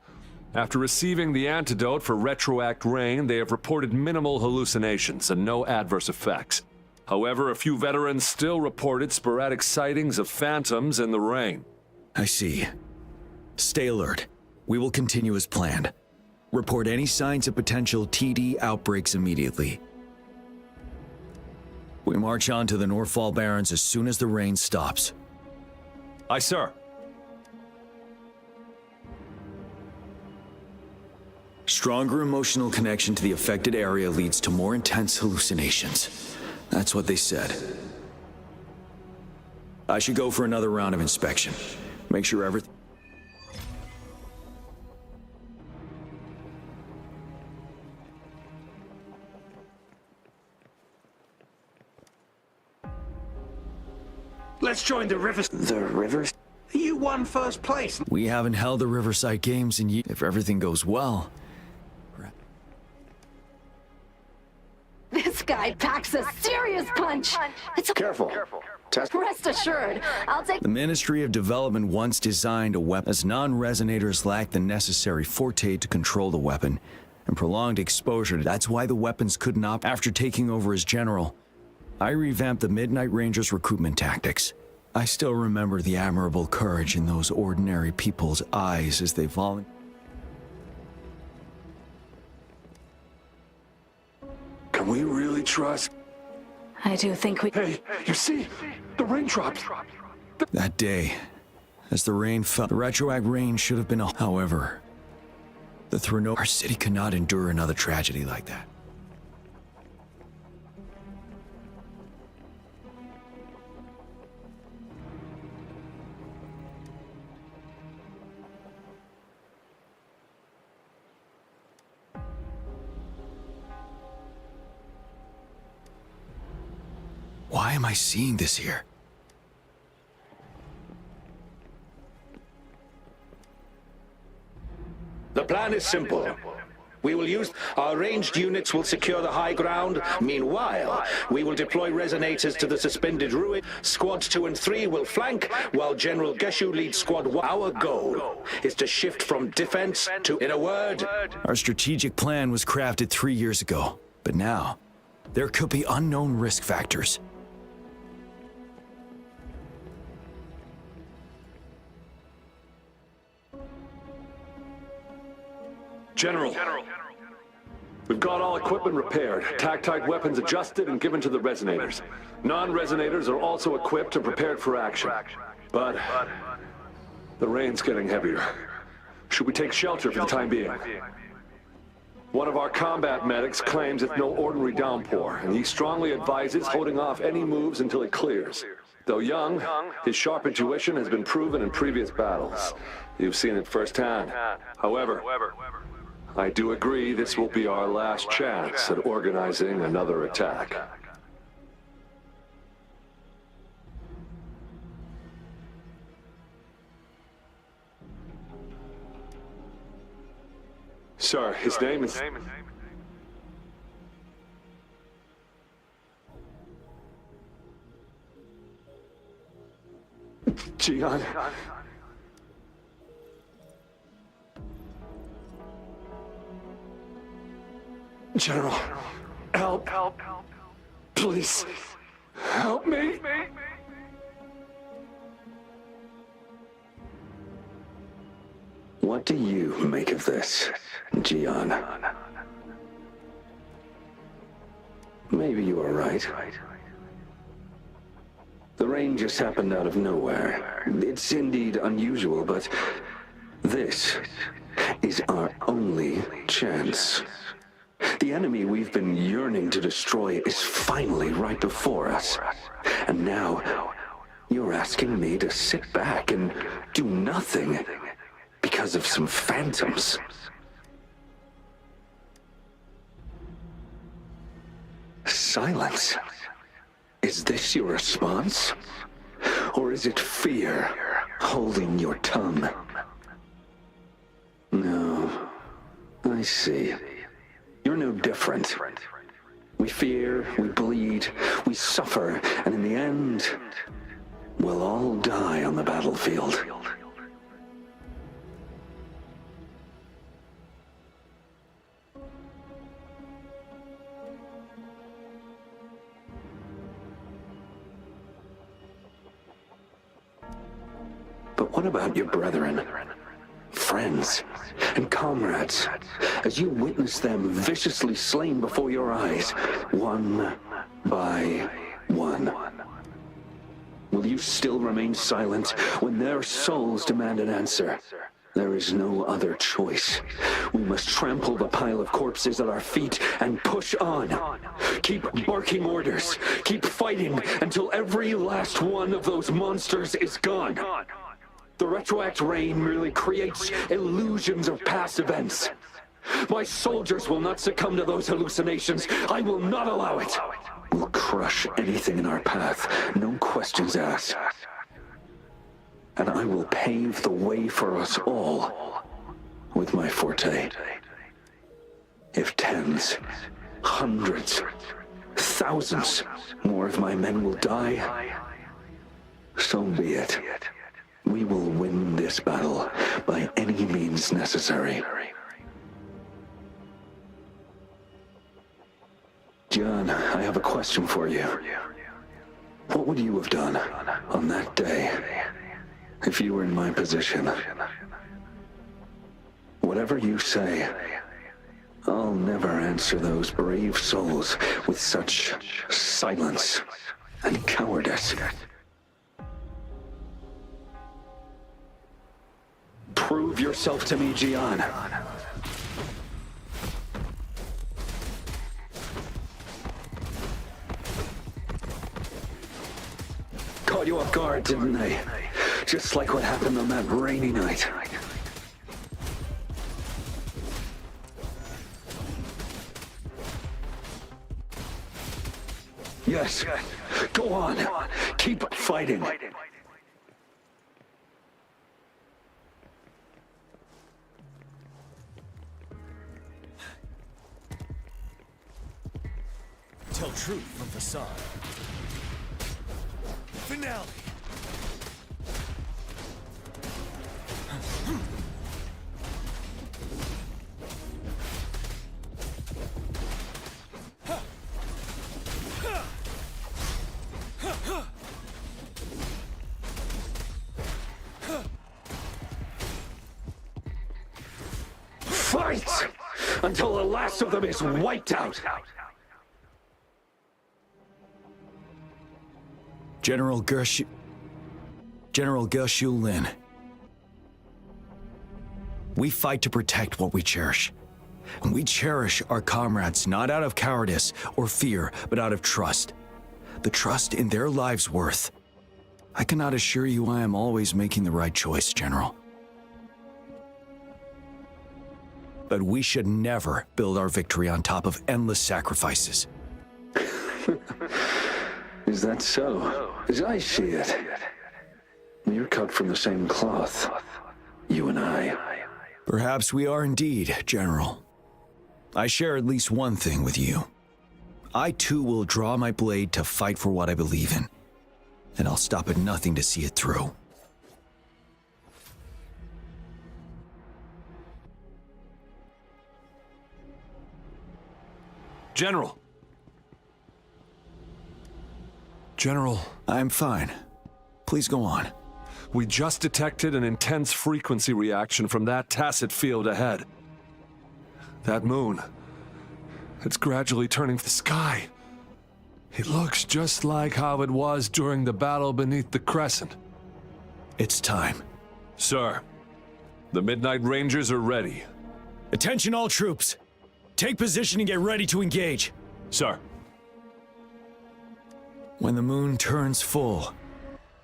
After receiving the antidote for Retroact Rain, they have reported minimal hallucinations and no adverse effects. However, a few veterans still reported sporadic sightings of phantoms in the rain. I see. Stay alert. We will continue as planned. Report any signs of potential TD outbreaks immediately. We march on to the Northfall Barrens as soon as the rain stops. Aye, sir. Stronger emotional connection to the affected area leads to more intense hallucinations. That's what they said. I should go for another round of inspection. Make sure everything... Let's join the rivers. The rivers? You won first place. We haven't held the Riverside Games in years. If everything goes well. This guy packs a serious punch. It's Careful. Test. Rest assured, I'll take. The Ministry of Development once designed a weapon as non-resonators lacked the necessary forte to control the weapon, and prolonged exposure. That's why the weapons couldn't operate. After taking over as general, I revamped the Midnight Rangers' recruitment tactics. I still remember the admirable courage in those ordinary people's eyes as they volunteered. Can we really trust? I do think we. Hey, you see? The raindrops. That day, as the rain fell, the retroact rain should have been. However, our city cannot endure another tragedy like that. Why am I seeing this here? The plan is simple. We will use our ranged units will secure the high ground. Meanwhile, we will deploy resonators to the suspended ruin. Squads 2 and 3 will flank, while General Geshu leads Squad 1. Our goal is to shift from defense to, in a word... Our strategic plan was crafted 3 years ago, but now, there could be unknown risk factors. General, we've got all equipment repaired, tactite weapons adjusted and given to the resonators. Non-resonators are also equipped and prepared for action. But the rain's getting heavier. Should we take shelter for the time being? One of our combat medics claims it's no ordinary downpour, and he strongly advises holding off any moves until it clears. Though young, his sharp intuition has been proven in previous battles. You've seen it firsthand. However, I do agree this will be our last chance at organizing another attack. Sir, his name is... Jian. General, help. Please, help me. What do you make of this, Jian? Maybe you are right. The rain just happened out of nowhere. It's indeed unusual, but this is our only chance. The enemy we've been yearning to destroy is finally right before us. And now, you're asking me to sit back and do nothing because of some phantoms. Silence. Is this your response? Or is it fear holding your tongue? No, I see. You're no different. We fear, we bleed, we suffer, and in the end, we'll all die on the battlefield. But what about your brethren, friends, and comrades, as you witness them viciously slain before your eyes, one by one? Will you still remain silent when their souls demand an answer? There is no other choice. We must trample the pile of corpses at our feet and push on. Keep barking orders. Keep fighting until every last one of those monsters is gone. The retroact rain merely creates illusions of past events. My soldiers will not succumb to those hallucinations. I will not allow it. We'll crush anything in our path, no questions asked. and I will pave the way for us all with my forte. If tens, hundreds, thousands more of my men will die, so be it. We will win this battle by any means necessary. John, I have a question for you. What would you have done on that day if you were in my position? Whatever you say, I'll never answer those brave souls with such silence and cowardice. Prove yourself to me, Gian. Caught you off guard, didn't they? Just like what happened on that rainy night. Yes, go on. Keep fighting. Tell truth from facade. Finale. Fight until the last of them is wiped out. General Gershu Lin. We fight to protect what we cherish. And we cherish our comrades not out of cowardice or fear, but out of trust. The trust in their lives' worth. I cannot assure you I am always making the right choice, General. But we should never build our victory on top of endless sacrifices. Is that so? As I see it, you're cut from the same cloth, you and I. Perhaps we are indeed, General. I share at least one thing with you. I too will draw my blade to fight for what I believe in, and I'll stop at nothing to see it through. General. General. I'm fine. Please go on. We just detected an intense frequency reaction from that tacit field ahead. That moon. It's gradually turning the sky. It looks just like how it was during the battle beneath the crescent. It's time. Sir, the Midnight Rangers are ready. Attention all troops. Take position and get ready to engage. Sir. When the moon turns full,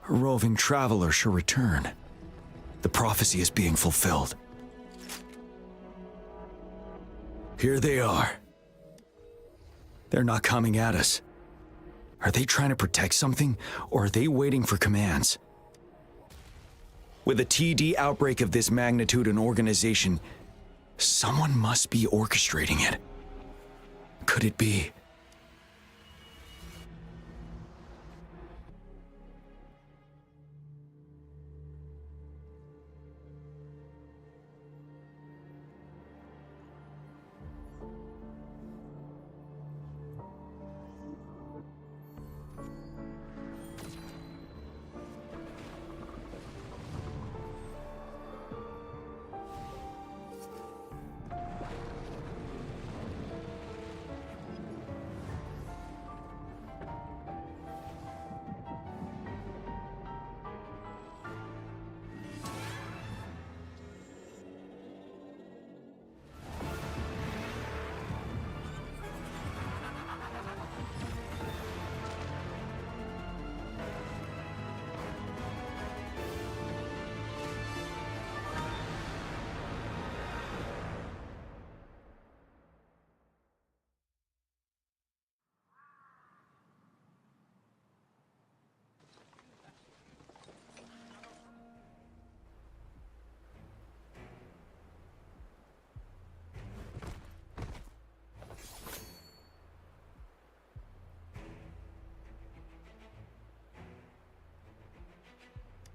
a roving traveler shall return. The prophecy is being fulfilled. Here they are. They're not coming at us. Are they trying to protect something, or are they waiting for commands? With a TD outbreak of this magnitude and organization, someone must be orchestrating it. Could it be?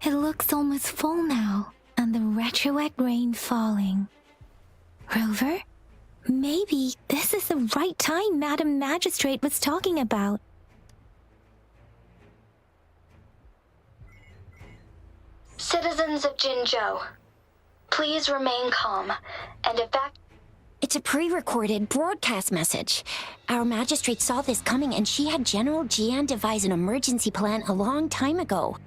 It looks almost full now, and the retroact rain falling. Rover? Maybe this is the right time Madam Magistrate was talking about. Citizens of Jinzhou, please remain calm and evacuate. It's a pre-recorded broadcast message. Our magistrate saw this coming and she had General Jian devise an emergency plan a long time ago.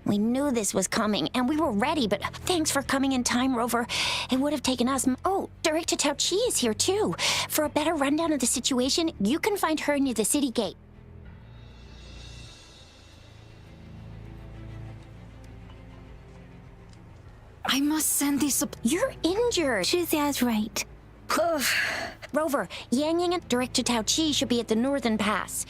We knew this was coming and we were ready, but thanks for coming in time, Rover. It would have taken us... Oh, Director Tao Chi is here too. For a better rundown of the situation, you can find her near the city gate. I must send these You're injured. Shixia's right. Rover, Yang Yang and Director Tao Chi should be at the northern pass.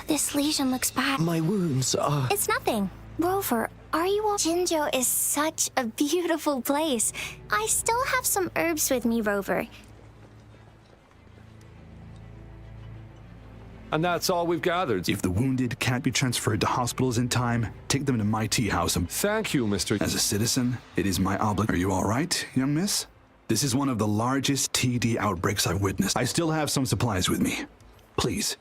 This lesion looks bad. My wounds are... It's nothing. Rover, are you all... Jinzhou is such a beautiful place. I still have some herbs with me, Rover. And that's all we've gathered. If the wounded can't be transferred to hospitals in time, take them to my tea house. Thank you, Mr. As a citizen, it is my obligation. Are you all right, young miss? This is one of the largest TD outbreaks I've witnessed. I still have some supplies with me. Please.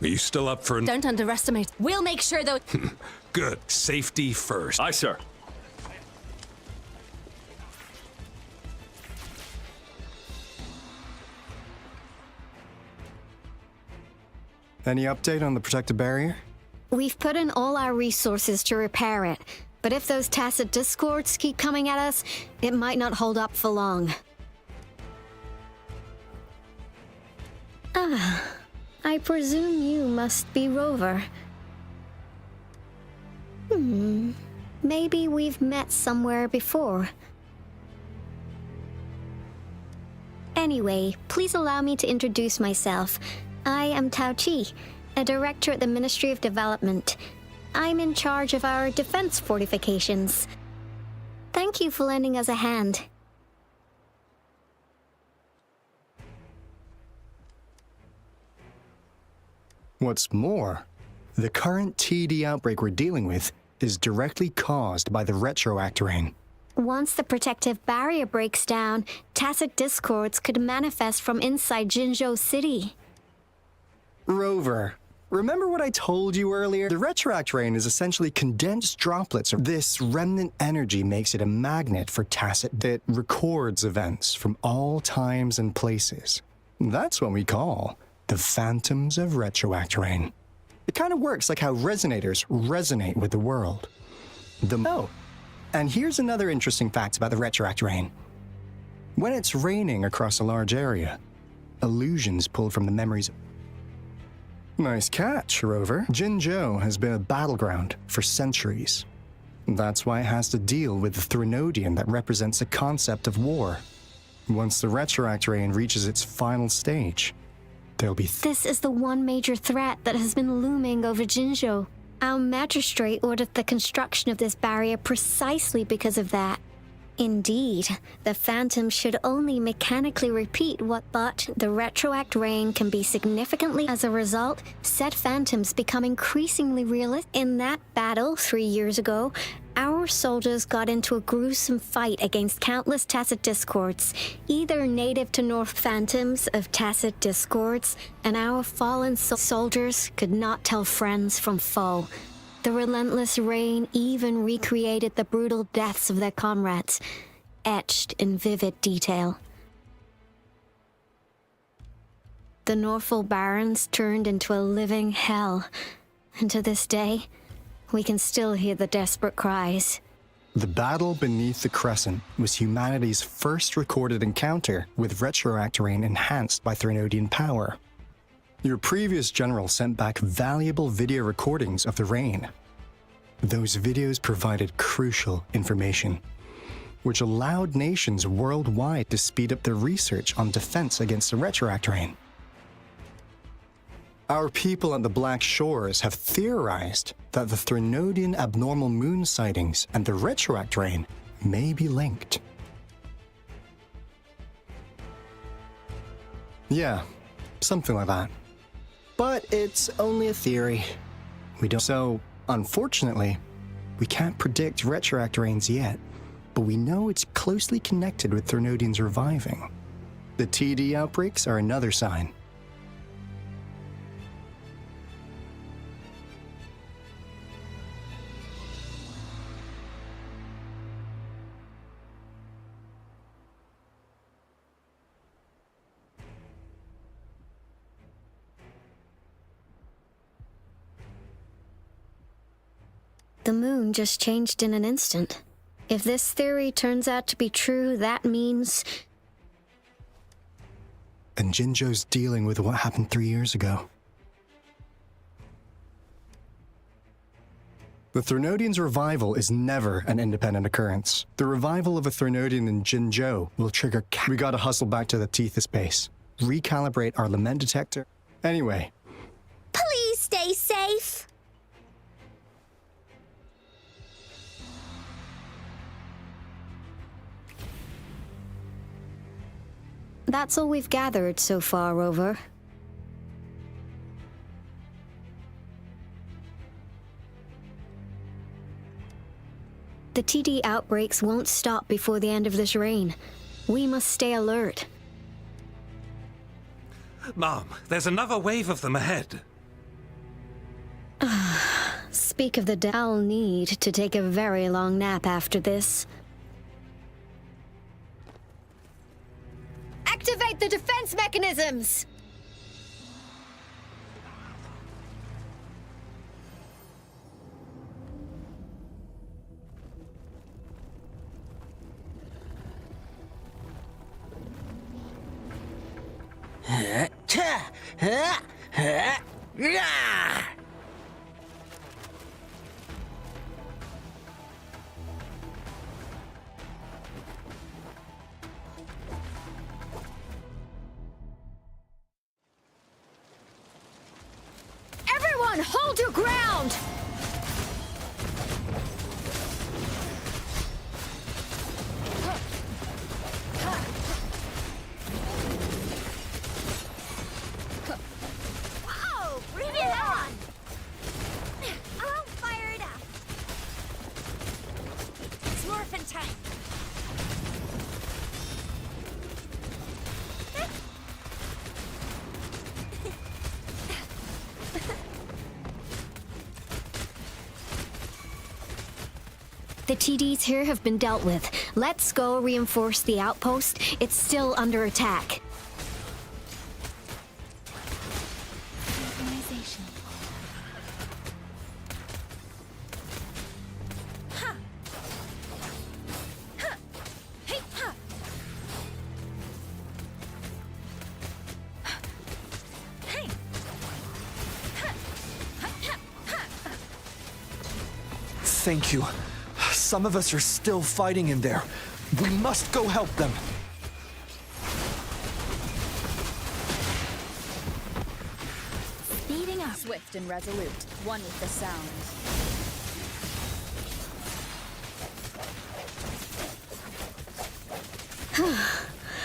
Are you still up for... Don't underestimate. We'll make sure though. Good. Safety first. Aye, sir. Any update on the protective barrier? We've put in all our resources to repair it, but if those tacit discords keep coming at us, it might not hold up for long. I presume you must be Rover. Maybe we've met somewhere before. Anyway, please allow me to introduce myself. I am Tao Chi, a director at the Ministry of Development. I'm in charge of our defense fortifications. Thank you for lending us a hand. What's more, the current TD outbreak we're dealing with is directly caused by the retroact rain. Once the protective barrier breaks down, tacit discords could manifest from inside Jinzhou City. Rover, remember what I told you earlier? The retroact rain is essentially condensed droplets. This remnant energy makes it a magnet for tacit that records events from all times and places. That's what we call the phantoms of retroact rain. It kind of works like how resonators resonate with the world. And here's another interesting fact about the retroact rain. When it's raining across a large area, illusions pulled from the memories. Nice catch, Rover. Jinzhou has been a battleground for centuries. That's why it has to deal with the Threnodian that represents a concept of war. Once the retroact rain reaches its final stage, there'll be... This is the one major threat that has been looming over Jinzhou. Our magistrate ordered the construction of this barrier precisely because of that. Indeed, the phantom should only mechanically repeat but the retroact rain can be significantly. As a result, said phantoms become increasingly realistic. In that battle 3 years ago, our soldiers got into a gruesome fight against countless tacit discords, either native to North phantoms of tacit discords, and our fallen soldiers could not tell friends from foe. The relentless rain even recreated the brutal deaths of their comrades, etched in vivid detail. The Norfolk Barrens turned into a living hell, and to this day, we can still hear the desperate cries. The battle beneath the Crescent was humanity's first recorded encounter with retroact rain enhanced by Threnodian power. Your previous general sent back valuable video recordings of the rain. Those videos provided crucial information. which allowed nations worldwide to speed up their research on defense against the retroact rain. Our people at the Black Shores have theorized that the Threnodian abnormal moon sightings and the retroact rain may be linked. Yeah, something like that. But it's only a theory. So, unfortunately, we can't predict retroact rains yet, but we know it's closely connected with Threnodians reviving. The TD outbreaks are another sign. The moon just changed in an instant. If this theory turns out to be true, that means... And Jinzhou's dealing with what happened 3 years ago. The Threnodian's revival is never an independent occurrence. The revival of a Threnodian in Jinzhou will trigger... We gotta hustle back to the Tethys base. Recalibrate our lament detector. Anyway. Please stay safe! That's all we've gathered so far, Rover. The TD outbreaks won't stop before the end of this reign. We must stay alert. Mom, there's another wave of them ahead. Speak of the I'll need to take a very long nap after this. Activate the defense mechanisms! Everyone, hold your ground! Whoa! Bring it on! I'll fire it up. It's morphin' time. The TDs here have been dealt with. Let's go reinforce the outpost. It's still under attack. Organization. Ha! Ha! Hey! Ha! Hey! Ha! Ha! Ha! Ha! Thank you. Some of us are still fighting in there. We must go help them. Speeding up. Swift and resolute, one with the sound.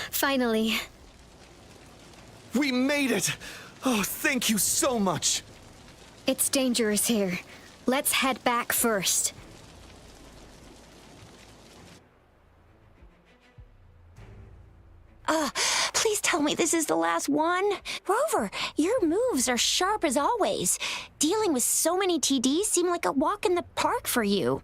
Finally. We made it! Oh, thank you so much! It's dangerous here. Let's head back first. Please tell me this is the last one? Rover, your moves are sharp as always. Dealing with so many TDs seem like a walk in the park for you.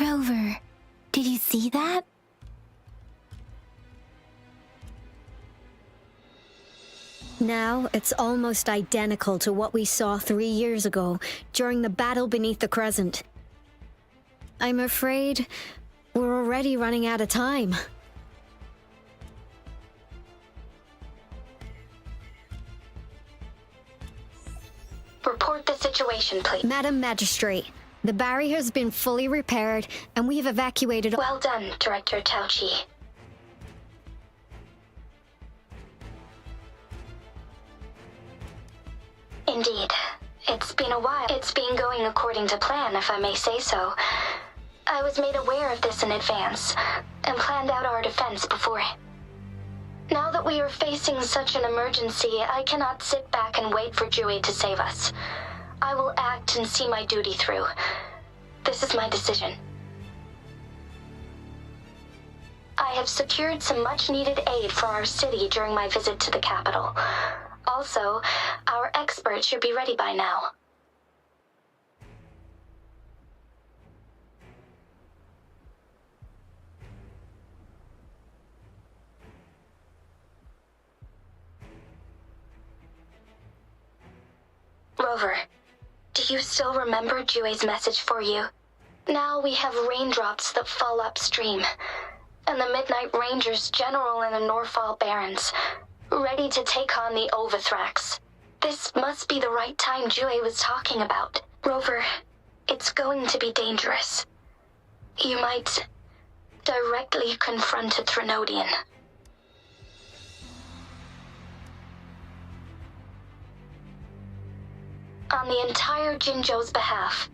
Rover, did you see that? Now, it's almost identical to what we saw 3 years ago during the battle beneath the Crescent. I'm afraid we're already running out of time. Report the situation, please. Madam Magistrate, the barrier has been fully repaired, and we have evacuated— Well done, Director Tauchi. Indeed. It's been a while. It's been going according to plan, if I may say so. I was made aware of this in advance, and planned out our defense before. Now that we are facing such an emergency, I cannot sit back and wait for Jui to save us. I will act and see my duty through. This is my decision. I have secured some much-needed aid for our city during my visit to the capital. Also, our experts should be ready by now. Rover, do you still remember Jue's message for you? Now we have raindrops that fall upstream, and the Midnight Rangers General in the Norfall Barrens, ready to take on the Overthrax. This must be the right time Jue was talking about. Rover, it's going to be dangerous. You might directly confront a Trinodian. On the entire Jinzhou's behalf,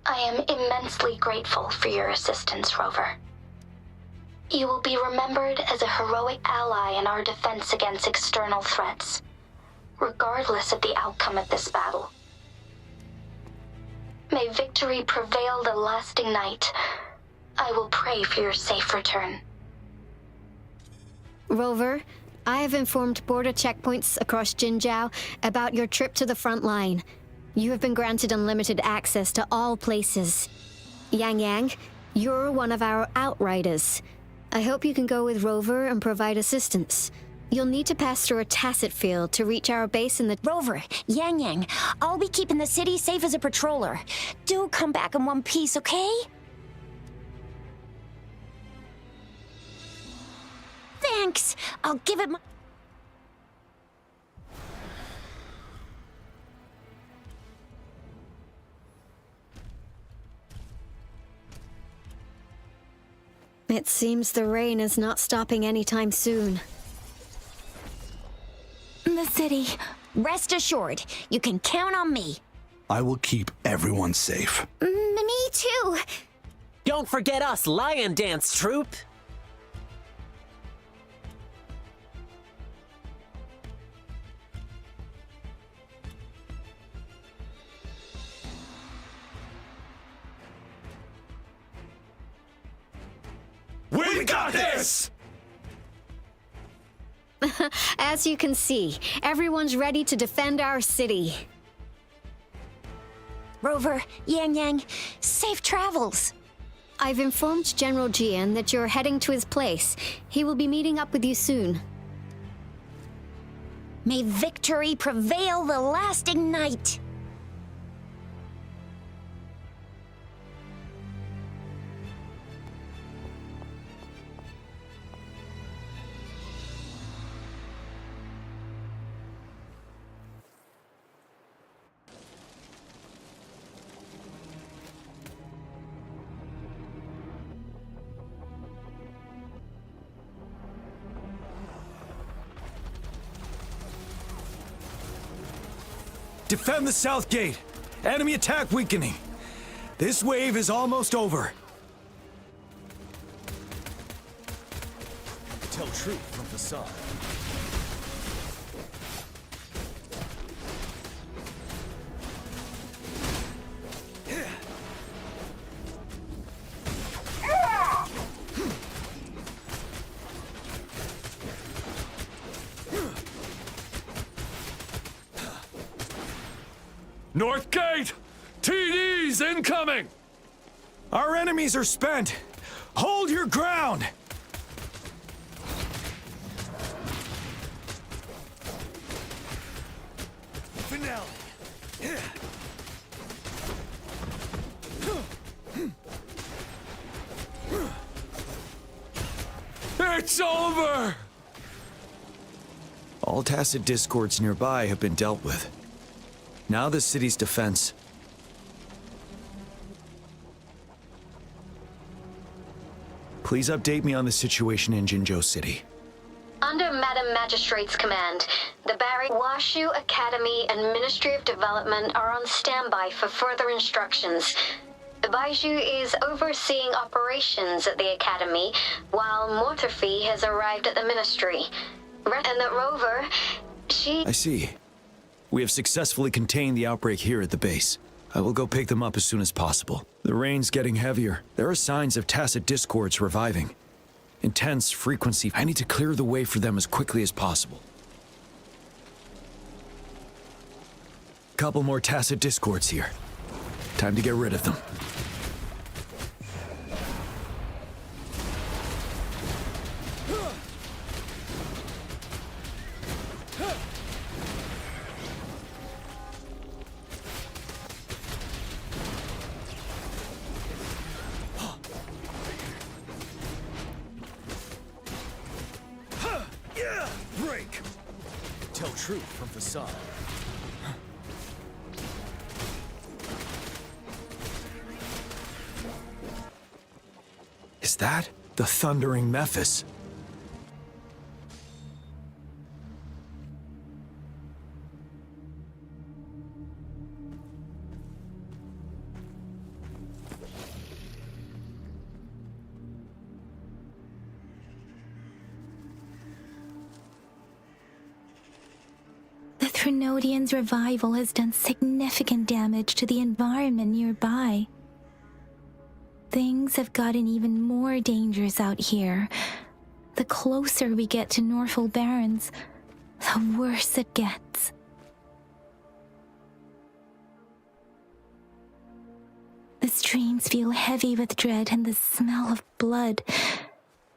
I am immensely grateful for your assistance, Rover. You will be remembered as a heroic ally in our defense against external threats, regardless of the outcome of this battle. May victory prevail the lasting night. I will pray for your safe return. Rover, I have informed border checkpoints across Jinzhou about your trip to the front line. You have been granted unlimited access to all places. Yang Yang, you're one of our outriders. I hope you can go with Rover and provide assistance. You'll need to pass through a tacit field to reach our base in the— Rover, Yang Yang, I'll be keeping the city safe as a patroller. Do come back in one piece, okay? Thanks. I'll give it my— It seems the rain is not stopping anytime soon. The city. Rest assured, you can count on me. I will keep everyone safe. Me too. Don't forget us, Lion Dance Troupe! We got this! As you can see, everyone's ready to defend our city. Rover, Yang Yang, safe travels. I've informed General Jian that you're heading to his place. He will be meeting up with you soon. May victory prevail the lasting night. Defend the south gate. Enemy attack weakening. This wave is almost over. Tell truth from facade. North Gate! TDs incoming! Our enemies are spent! Hold your ground! Finale! It's over! All tacit discords nearby have been dealt with. Now the city's defense. Please update me on the situation in Jinzhou City. Under Madam Magistrate's command, the Barry Washu Academy and Ministry of Development are on standby for further instructions. Baiju is overseeing operations at the Academy, while Mortherfee has arrived at the Ministry. And that Rover, she... I see. We have successfully contained the outbreak here at the base. I will go pick them up as soon as possible. The rain's getting heavier. There are signs of tacit discords reviving. Intense frequency. I need to clear the way for them as quickly as possible. Couple more tacit discords here. Time to get rid of them. Break! Tell truth from facade. Is that the Thundering Mephis? The Threnodian's revival has done significant damage to the environment nearby. Things have gotten even more dangerous out here. The closer we get to Norful Barrens, the worse it gets. The streams feel heavy with dread and the smell of blood.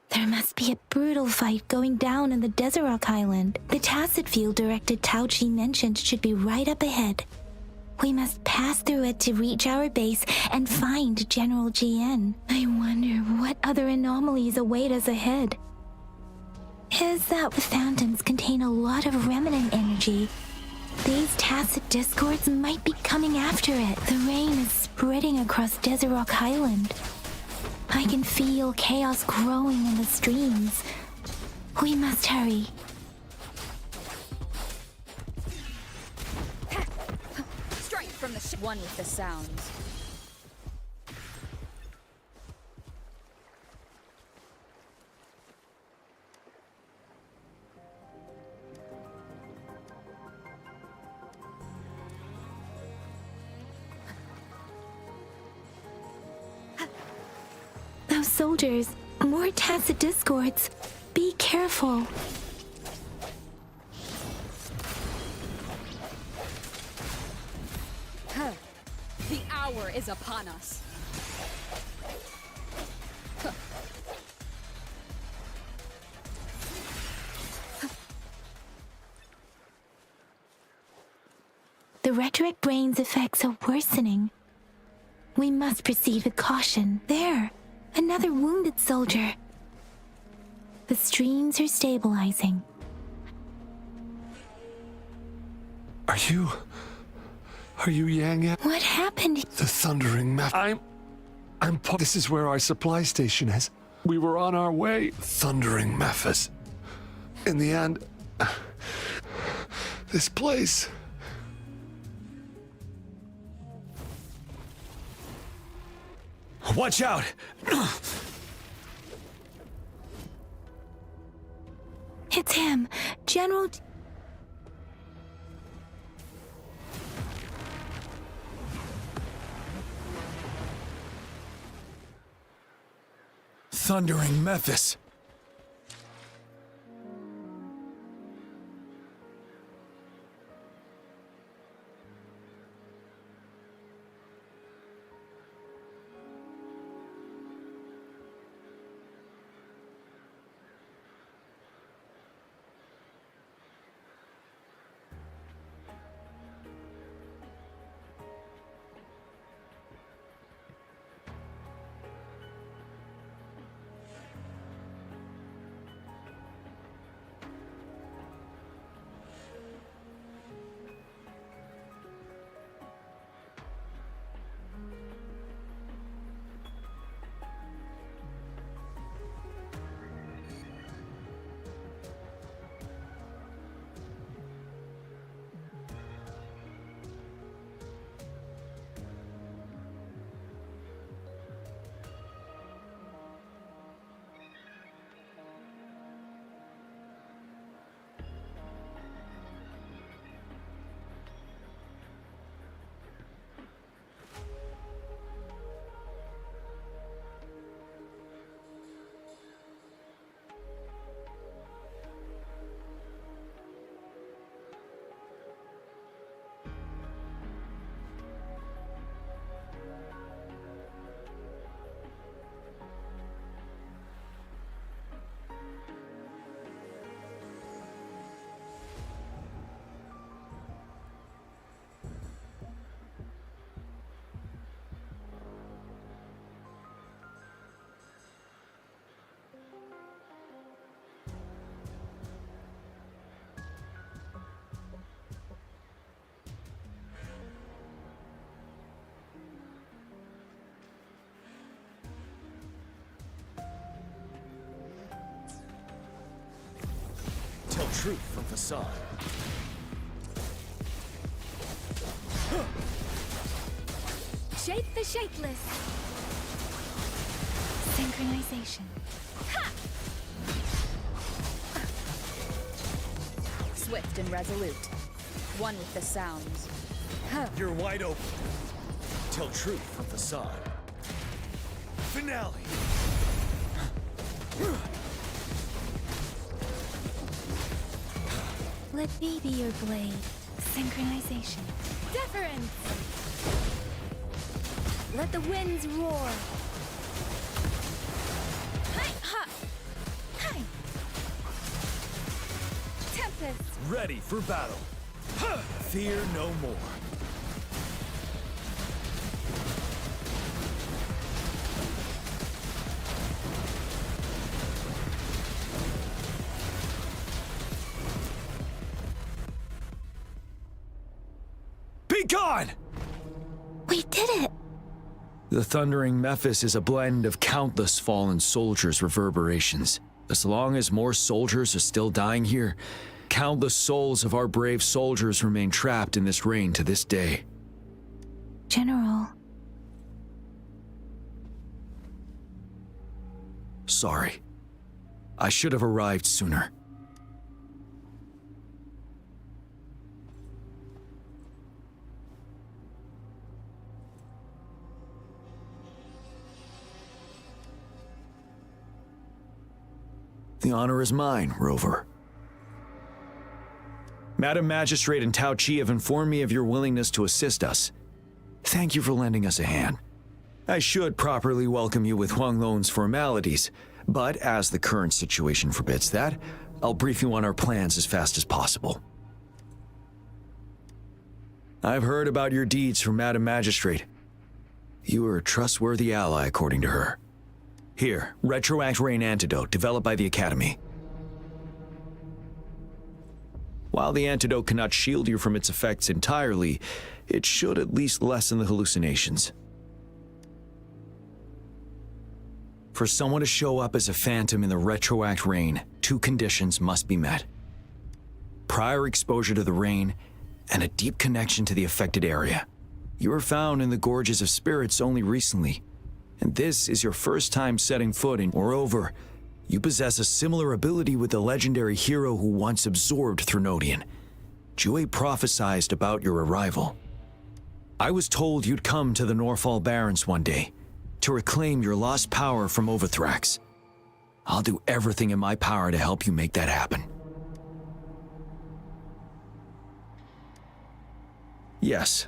There must be a brutal fight going down in the Desert Rock Island. The tacit field directed Tao Chi mentioned should be right up ahead. We must pass through it to reach our base and find General GN. I wonder what other anomalies await us ahead. Is that the fountains contain a lot of remnant energy? These tacit discords might be coming after it. The rain is spreading across Desert Rock Island. I can feel chaos growing in the streams. We must hurry. Straight from the one with the sounds. Those soldiers, more tacit discords. Be careful. The hour is upon us. The rhetoric brain's effects are worsening. We must proceed with caution. There, another wounded soldier. The streams are stabilizing. Are you Yang yet? What happened? The Thundering Map. This is where our supply station is. We were on our way. Thundering Mephis. In the end, this place. Watch out! It's him, General... Thundering Mephis. truth from facade. Shape the shapeless. Synchronization. Ha! Swift and resolute. One with the sounds. You're wide open. Tell truth from facade. Finale. Let me be your blade. Synchronization. Deference! Let the winds roar. Hi! Ha! Hi! Tempest! Ready for battle. Fear no more. Be gone! We did it! The thundering Memphis is a blend of countless fallen soldiers' reverberations. As long as more soldiers are still dying here, countless souls of our brave soldiers remain trapped in this rain to this day. General. Sorry. I should have arrived sooner. The honor is mine, Rover. Madam Magistrate and Tao Chi have informed me of your willingness to assist us. Thank you for lending us a hand. I should properly welcome you with Huang Lon's formalities, but as the current situation forbids that, I'll brief you on our plans as fast as possible. I've heard about your deeds from Madam Magistrate. You are a trustworthy ally, according to her. Here, Retroact Rain Antidote, developed by the Academy. While the antidote cannot shield you from its effects entirely, it should at least lessen the hallucinations. For someone to show up as a phantom in the Retroact Rain, 2 conditions must be met. Prior exposure to the rain, and a deep connection to the affected area. You were found in the Gorges of Spirits only recently, and this is your first time setting foot in. Moreover, you possess a similar ability with the legendary hero who once absorbed Threnodian. Jue prophesied about your arrival. I was told you'd come to the Norfall Barrens one day, to reclaim your lost power from Overthrax. I'll do everything in my power to help you make that happen. Yes,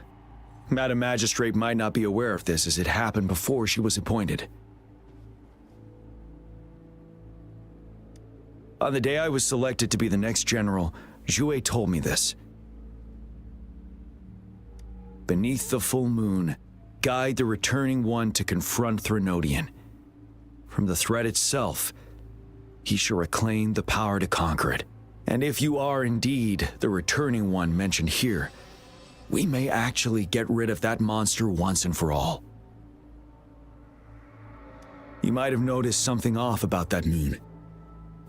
Madam Magistrate might not be aware of this as it happened before she was appointed. On the day I was selected to be the next general, Jue told me this. Beneath the full moon, guide the returning one to confront Threnodian. From the threat itself, he shall reclaim the power to conquer it. And if you are indeed the returning one mentioned here, we may actually get rid of that monster once and for all. You might have noticed something off about that moon.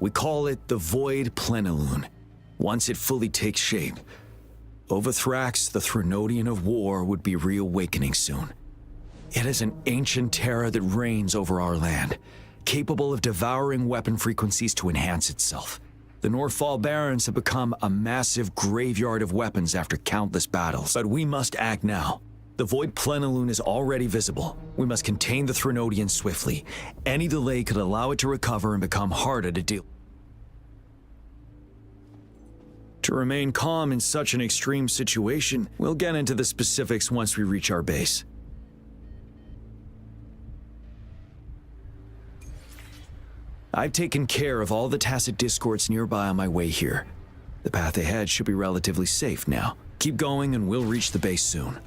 We call it the Void Plenilune. Once it fully takes shape, Overthrax, the Threnodian of War, would be reawakening soon. It is an ancient terror that reigns over our land, capable of devouring weapon frequencies to enhance itself. The Norfall Barrens have become a massive graveyard of weapons after countless battles. But we must act now. The Void Plenilune is already visible. We must contain the Threnodian swiftly. Any delay could allow it to recover and become harder to deal. To remain calm in such an extreme situation, we'll get into the specifics once we reach our base. I've taken care of all the tacit discords nearby on my way here. The path ahead should be relatively safe now. Keep going and we'll reach the base soon.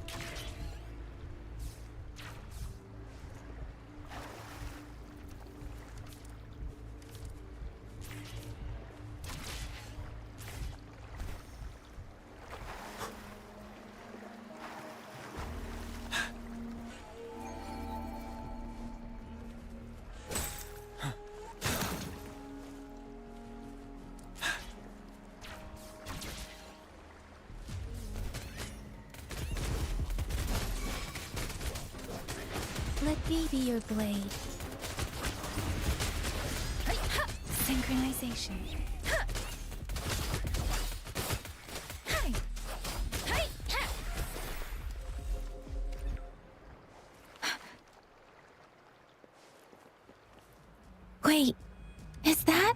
me be your blade. Synchronization. Wait, is that?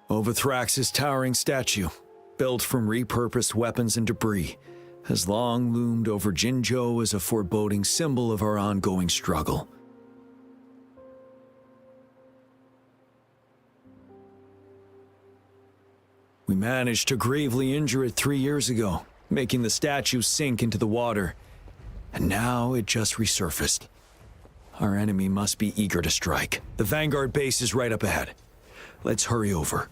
Overthrax's towering statue, built from repurposed weapons and debris, has long loomed over Jinzhou as a foreboding symbol of our ongoing struggle. We managed to gravely injure it 3 years ago, making the statue sink into the water, and now it just resurfaced. Our enemy must be eager to strike. The Vanguard base is right up ahead. Let's hurry over.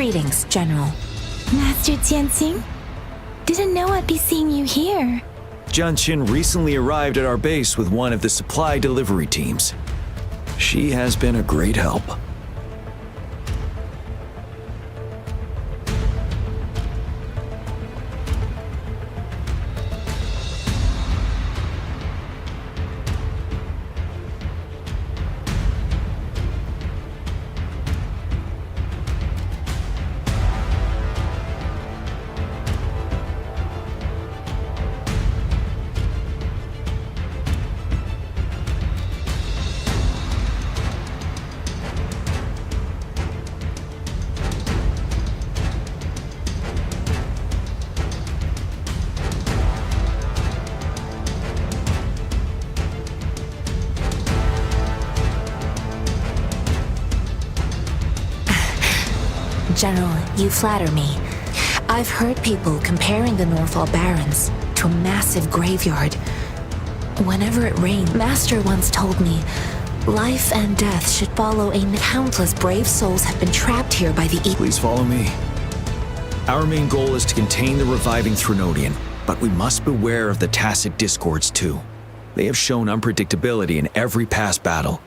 Greetings, General. Master Tianxing? Didn't know I'd be seeing you here. Jianqin recently arrived at our base with one of the supply delivery teams. She has been a great help. General, you flatter me. I've heard people comparing the Norfall Barrens to a massive graveyard. Whenever it rained, Master once told me, life and death should follow countless brave souls have been trapped here by the Please follow me. Our main goal is to contain the reviving Threnodian, but we must beware of the tacit discords too. They have shown unpredictability in every past battle.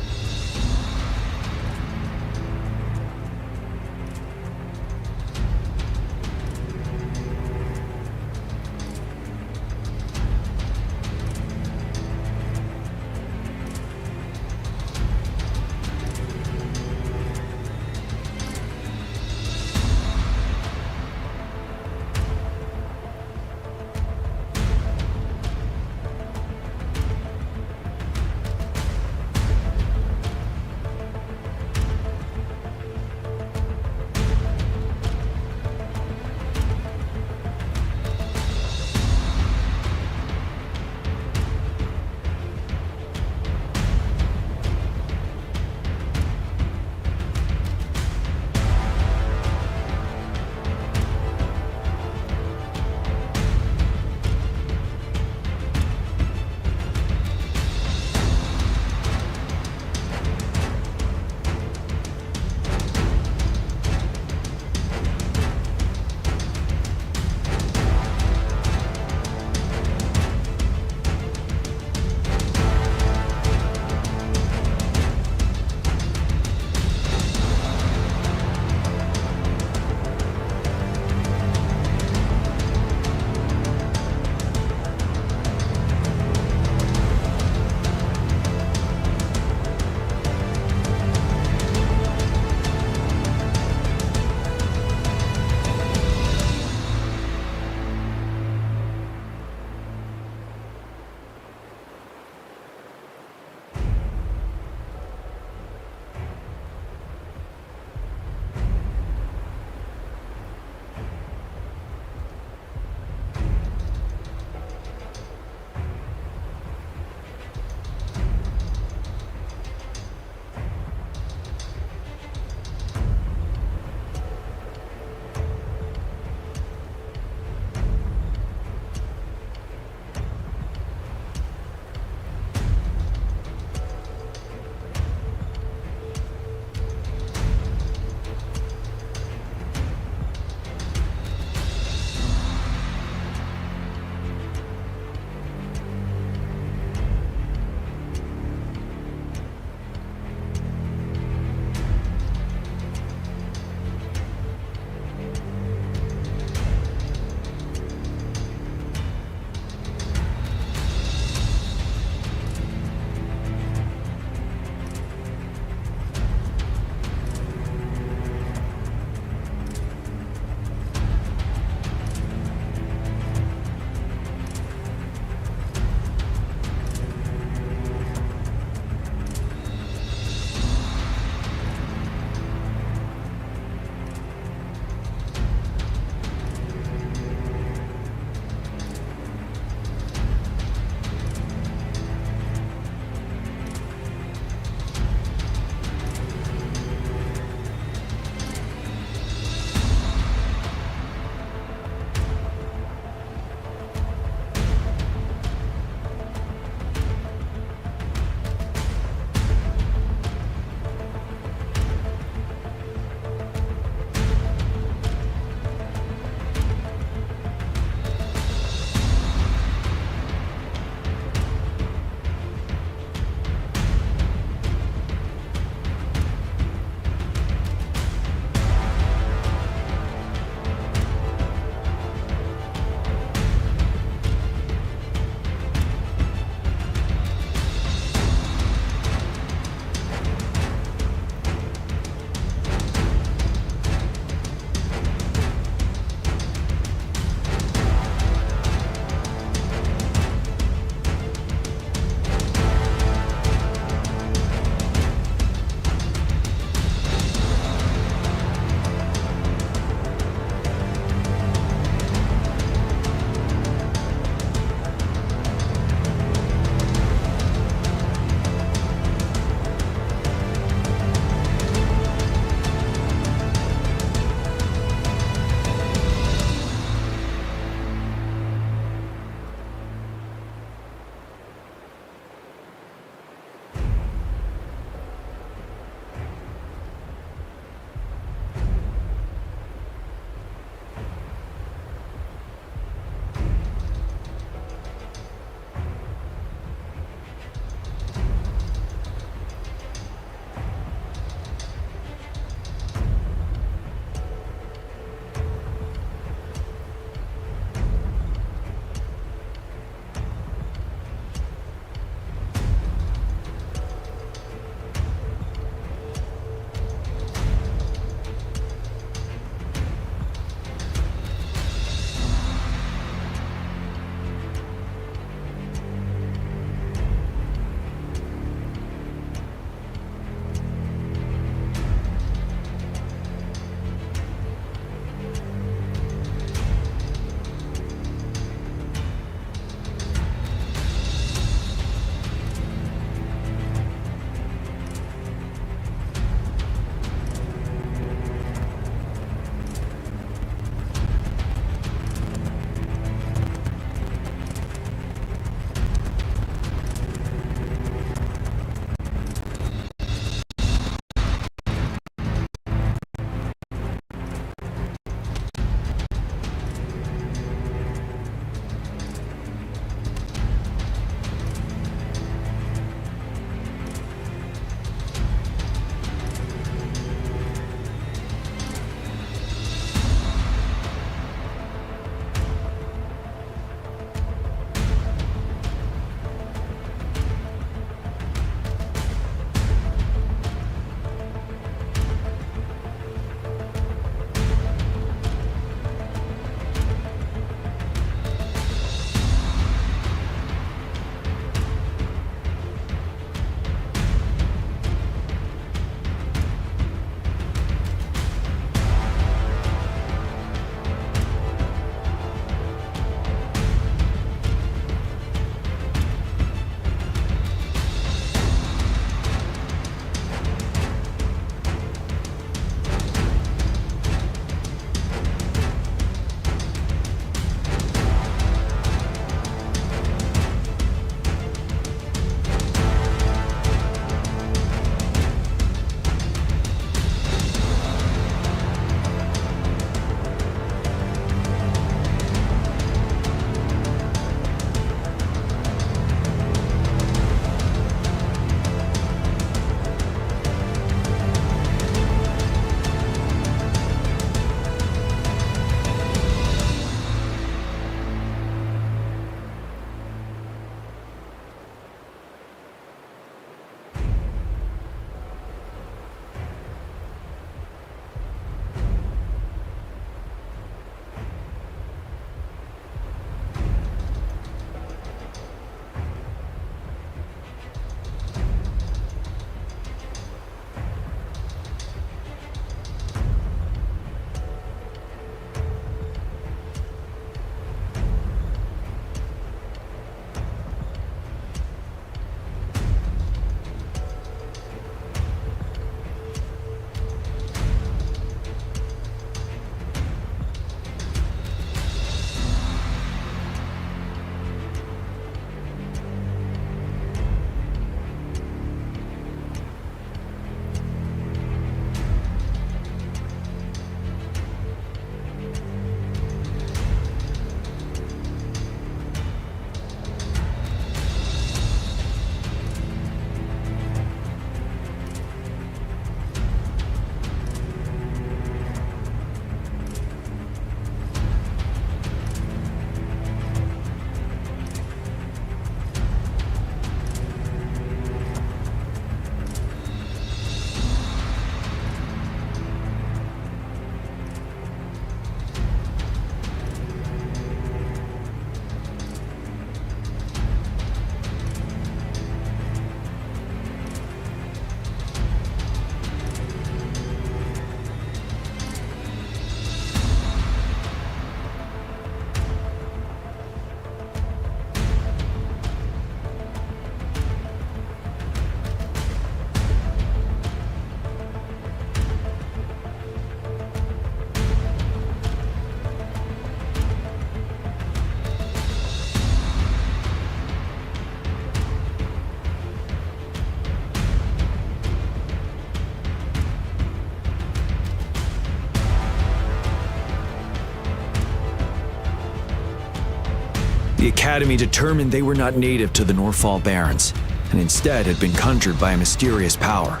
The Academy determined they were not native to the Norfall Barrens, and instead had been conjured by a mysterious power.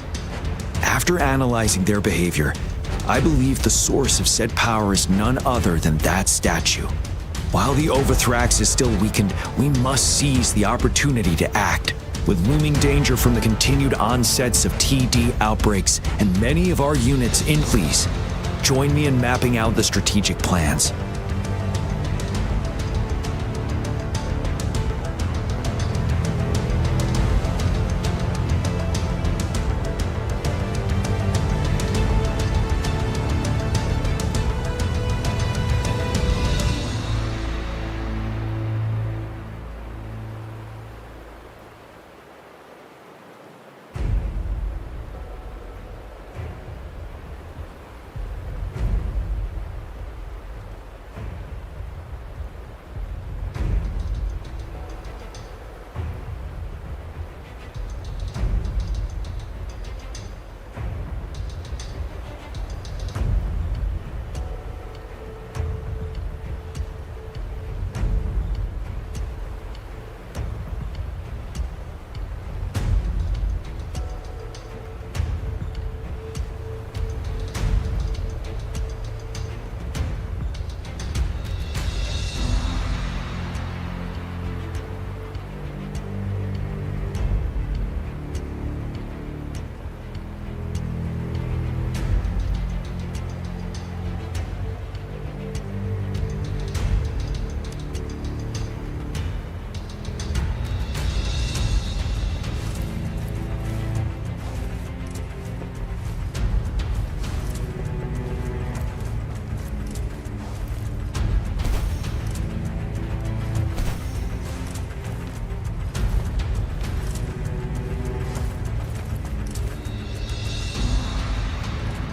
After analyzing their behavior, I believe the source of said power is none other than that statue. While the Overthrax is still weakened, we must seize the opportunity to act. With looming danger from the continued onsets of TD outbreaks and many of our units in Please, join me in mapping out the strategic plans.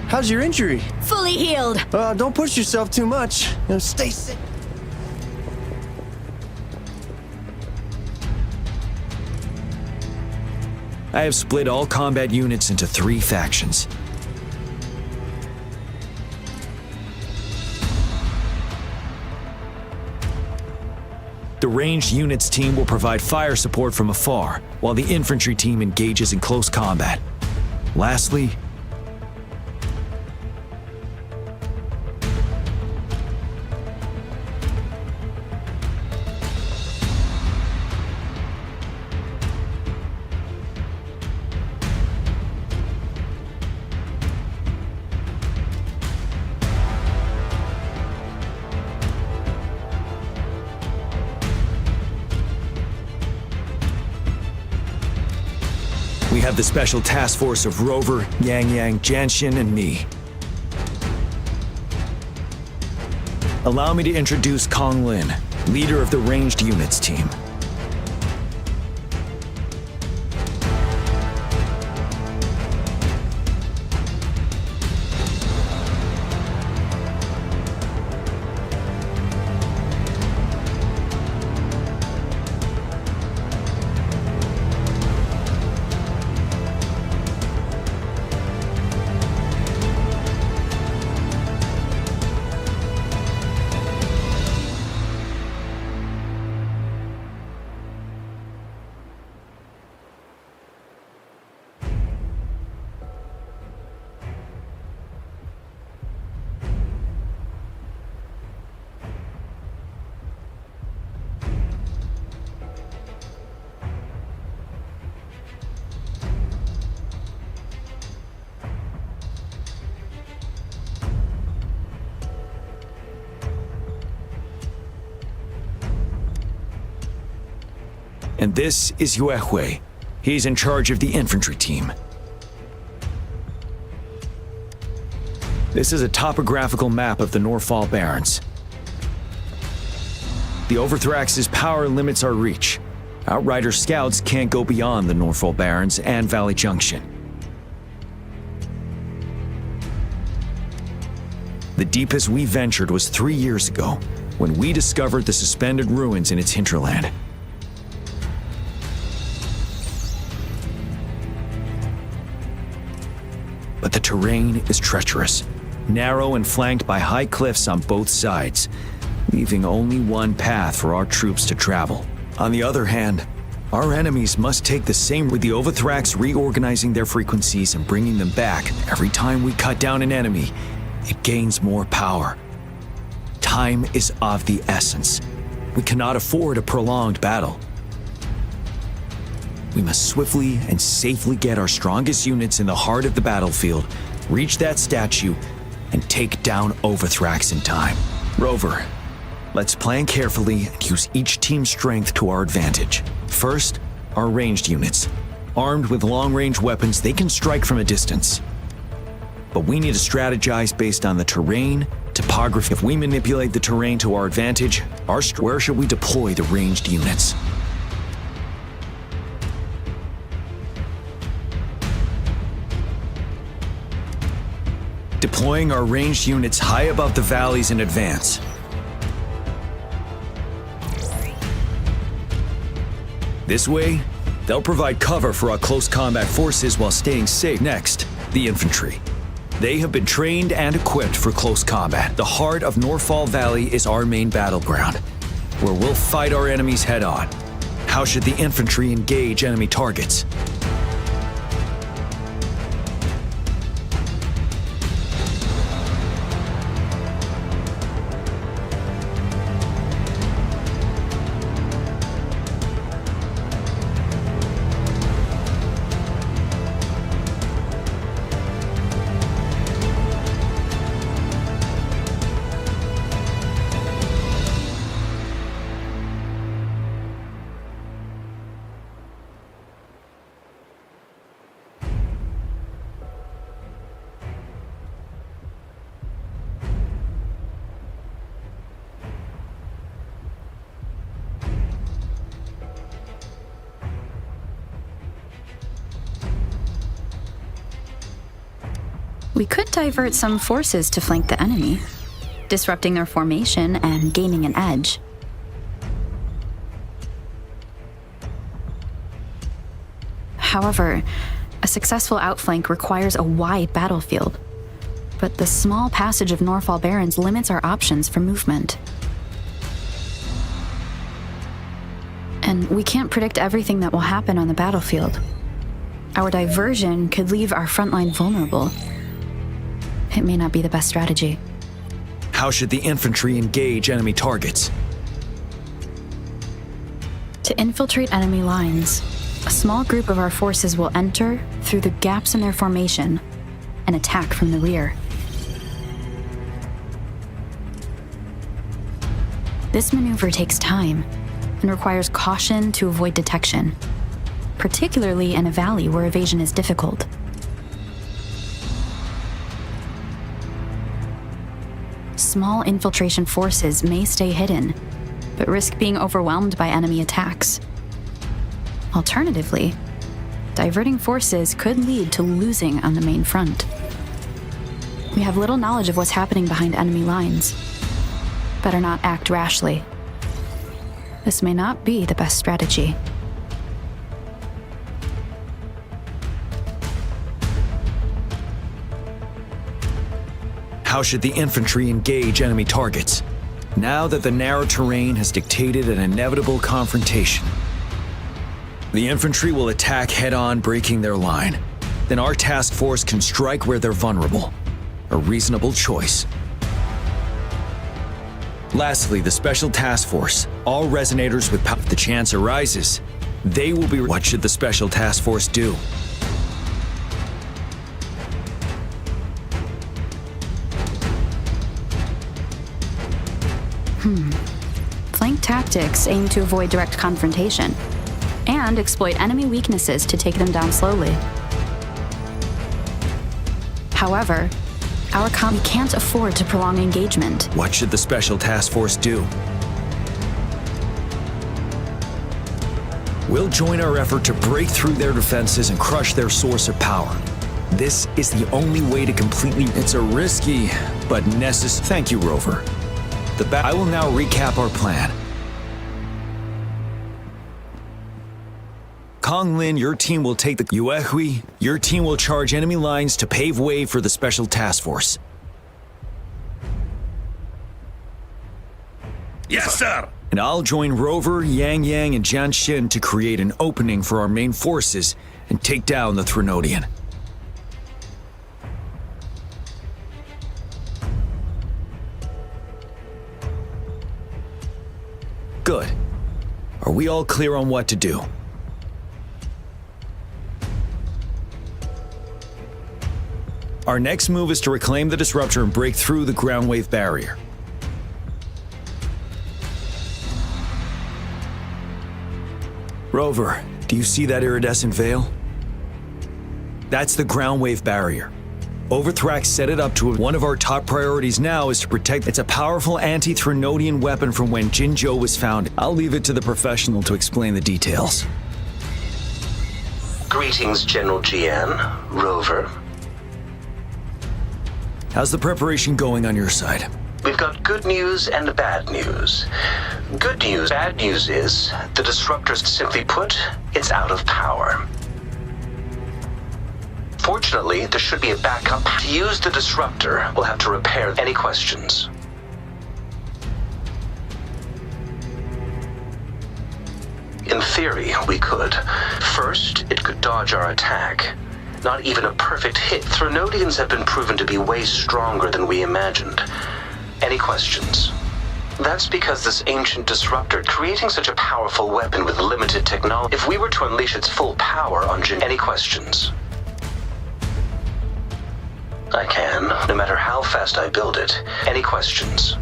How's your injury? Fully healed. Don't push yourself too much. Stay safe. I have split all combat units into 3 factions. The ranged units team will provide fire support from afar, while the infantry team engages in close combat. Lastly, we have the special task force of Rover, Yang Yang, Janshin, and me. Allow me to introduce Kong Lin, leader of the ranged units team. And this is Yue Hui. He's in charge of the infantry team. This is a topographical map of the Norfall Barrens. The Overthrax's power limits our reach. Outrider scouts can't go beyond the Norfall Barrens and Valley Junction. The deepest we ventured was 3 years ago, when we discovered the suspended ruins in its hinterland. But the terrain is treacherous, narrow and flanked by high cliffs on both sides. leaving only one path for our troops to travel. On the other hand, our enemies must take the same, with the Overthrax reorganizing their frequencies and bringing them back. Every time we cut down an enemy, it gains more power. Time is of the essence. We cannot afford a prolonged battle. We must swiftly and safely get our strongest units in the heart of the battlefield, reach that statue, and take down Overthrax in time. Rover, let's plan carefully and use each team's strength to our advantage. First, our ranged units. Armed with long-range weapons, they can strike from a distance. But we need to strategize based on the terrain, topography. If we manipulate the terrain to our advantage, where should we deploy the ranged units? Deploying our ranged units high above the valleys in advance. This way, they'll provide cover for our close combat forces while staying safe. Next, the infantry. They have been trained and equipped for close combat. The heart of Norfall Valley is our main battleground, where we'll fight our enemies head-on. How should the infantry engage enemy targets? We could divert some forces to flank the enemy, disrupting their formation and gaining an edge. However, a successful outflank requires a wide battlefield, but the small passage of Norfall Barrens limits our options for movement. And we can't predict everything that will happen on the battlefield. Our diversion could leave our frontline vulnerable. It may not be the best strategy. How should the infantry engage enemy targets? To infiltrate enemy lines, a small group of our forces will enter through the gaps in their formation and attack from the rear. This maneuver takes time and requires caution to avoid detection, particularly in a valley where evasion is difficult. Small infiltration forces may stay hidden, but risk being overwhelmed by enemy attacks. Alternatively, diverting forces could lead to losing on the main front. We have little knowledge of what's happening behind enemy lines. Better not act rashly. This may not be the best strategy. How should the infantry engage enemy targets? Now that the narrow terrain has dictated an inevitable confrontation, the infantry will attack head-on, breaking their line. Then our task force can strike where they're vulnerable. A reasonable choice. Lastly, the Special Task Force. All resonators with power. If the chance arises, they will be... What should the Special Task Force do? Flank tactics aim to avoid direct confrontation and exploit enemy weaknesses to take them down slowly. However, we can't afford to prolong engagement. What should the Special Task Force do? We'll join our effort to break through their defenses and crush their source of power. This is the only way to completely... It's a risky, but necessary... Thank you, Rover. I will now recap our plan. Kong Lin, your team will take the Yuehui. Your team will charge enemy lines to pave way for the Special Task Force. Yes, sir! And I'll join Rover, Yang Yang, and Jian Xin to create an opening for our main forces and take down the Threnodian. Good. Are we all clear on what to do? Our next move is to reclaim the disruptor and break through the ground wave barrier. Rover, do you see that iridescent veil? That's the ground wave barrier. Overthrax set it up to one of our top priorities now is to protect. It's a powerful anti-Threnodian weapon from when Jinzhou was founded. I'll leave it to the professional to explain the details. Greetings, General Jian, Rover. How's the preparation going on your side? We've got good news and bad news. Good news, bad news is, the disruptor's simply put, it's out of power. Fortunately, there should be a backup. To use the disruptor, we'll have to repair any questions. In theory, we could. First, it could dodge our attack. Not even a perfect hit. Threnodians have been proven to be way stronger than we imagined. Any questions? That's because this ancient disruptor, creating such a powerful weapon with limited technology, if we were to unleash its full power on Jin... Any questions? I can, no matter how fast I build it. Any questions?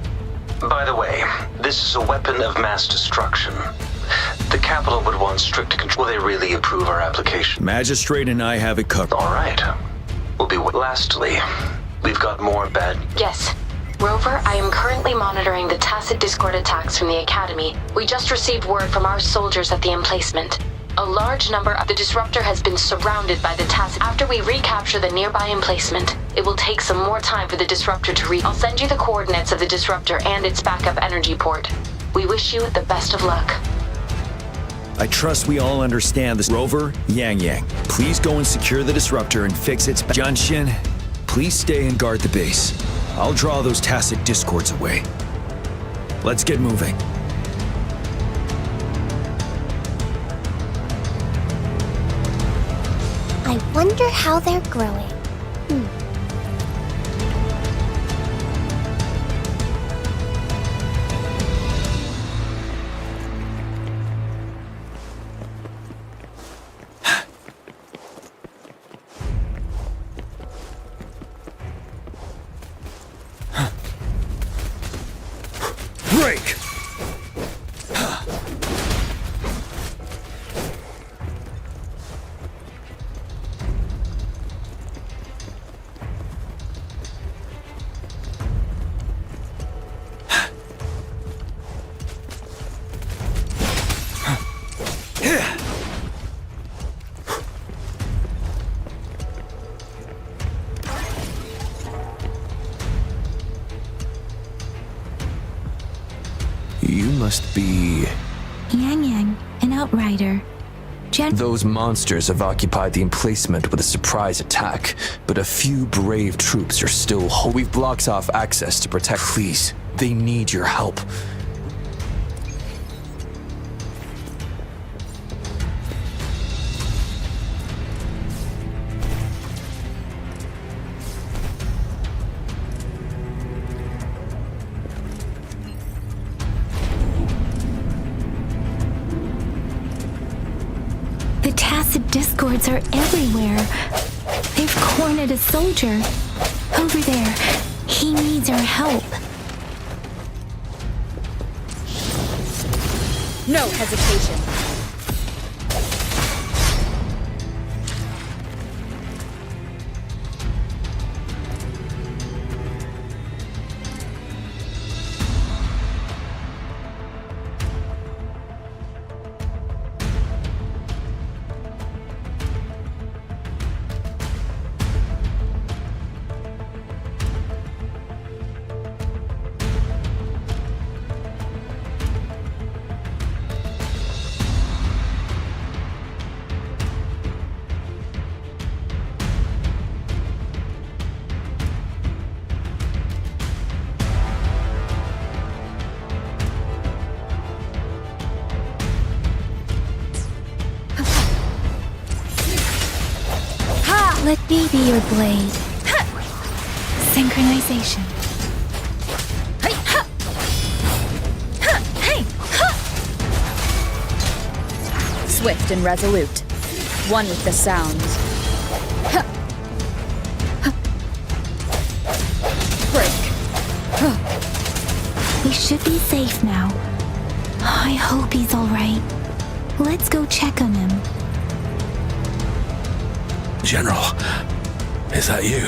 By the way, this is a weapon of mass destruction. The capital would want strict control. Will they really approve our application? Magistrate and I have it covered. All right. We'll be... Lastly, we've got more bad... Yes. Rover, I am currently monitoring the tacit discord attacks from the Academy. We just received word from our soldiers at the emplacement. A large number of the disruptor has been surrounded by the tacit. After we recapture the nearby emplacement, it will take some more time for the disruptor to I'll send you the coordinates of the disruptor and its backup energy port. We wish you the best of luck. I trust we all understand this. Rover, Yang Yang, please go and secure the disruptor and fix its... Jian Xin, please stay and guard the base. I'll draw those tacit discords away. Let's get moving. I wonder how they're growing. Break! You must be... Yang Yang, an outrider. Those monsters have occupied the emplacement with a surprise attack, but a few brave troops are still We've blocked off access to protect. Please, they need your help. The tacit discords are everywhere. They've cornered a soldier. Over there. He needs our help. No hesitation. me be your blade. Ha! Synchronization. Hey, ha! Ha! Hey, ha! Swift and resolute, one with the sounds. Ha! Ha! Break. Ha! We should be safe now. I hope he's all right. Let's go check on him. General, is that you?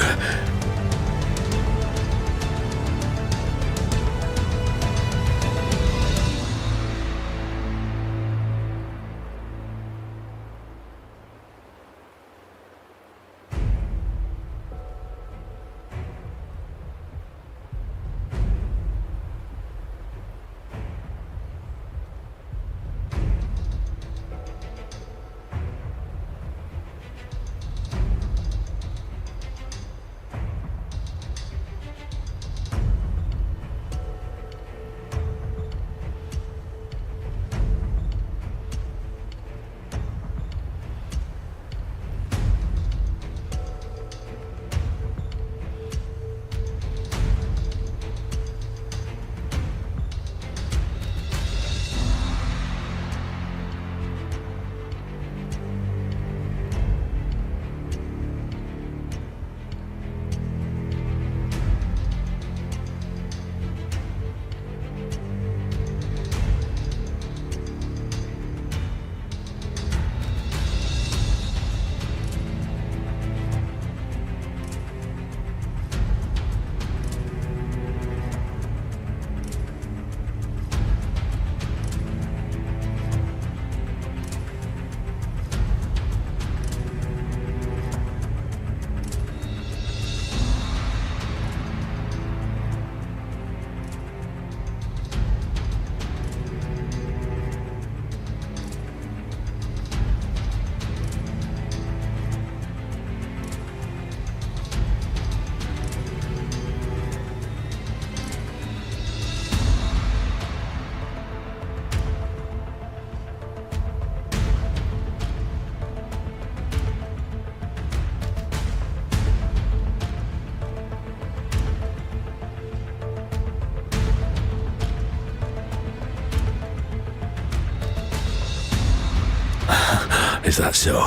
Is that so?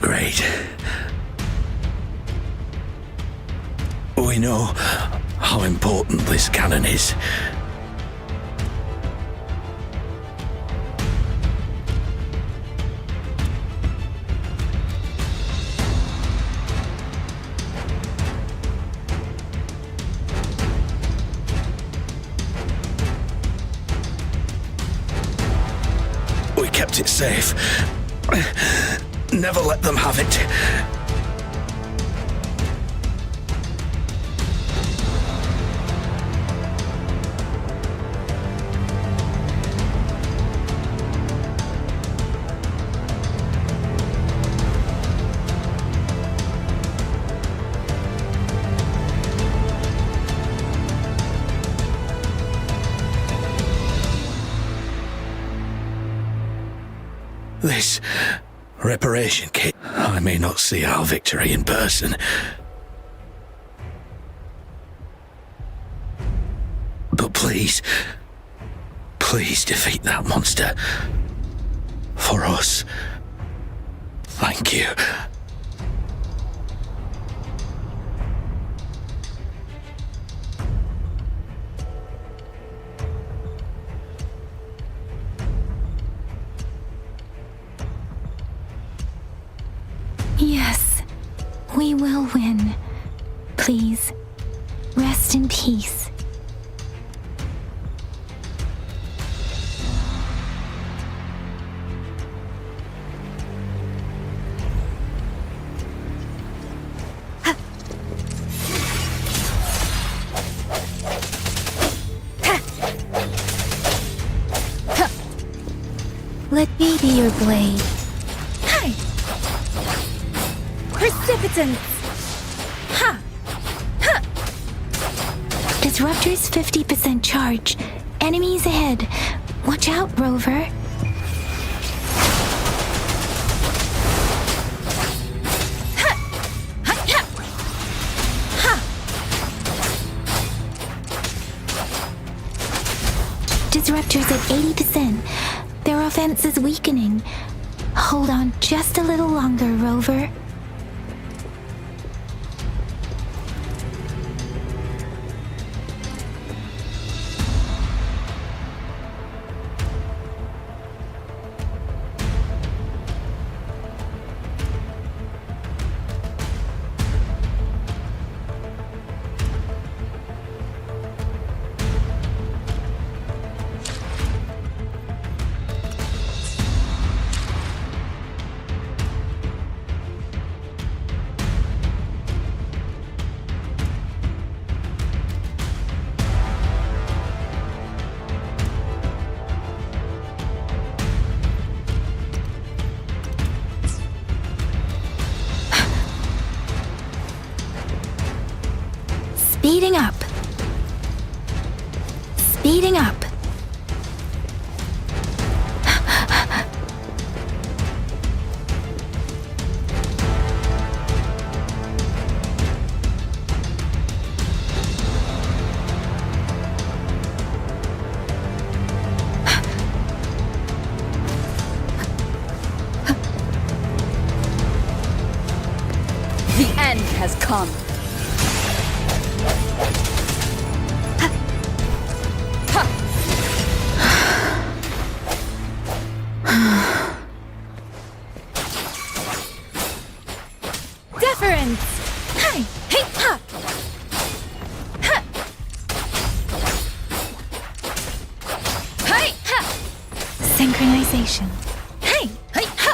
Great. We know how important this cannon is. We kept it safe. Never let them have it. This reparation kit, I may not see our victory in person, but please defeat that monster. For us. Thank you. Yes, we will win. Please, rest in peace. Let me be your blade. Hi! Precipitance! Ha! Ha! Disruptor's 50% charge. Enemies ahead. Watch out, Rover. Ha! Disruptors at 80%. Their offense is weakening. Hold on just a little longer, Rover. Speeding up. Speeding up. The end has come. Deference! Hi! Hey! Ha! Ha! Hi! Ha! Synchronization. Hey! Hey! Ha!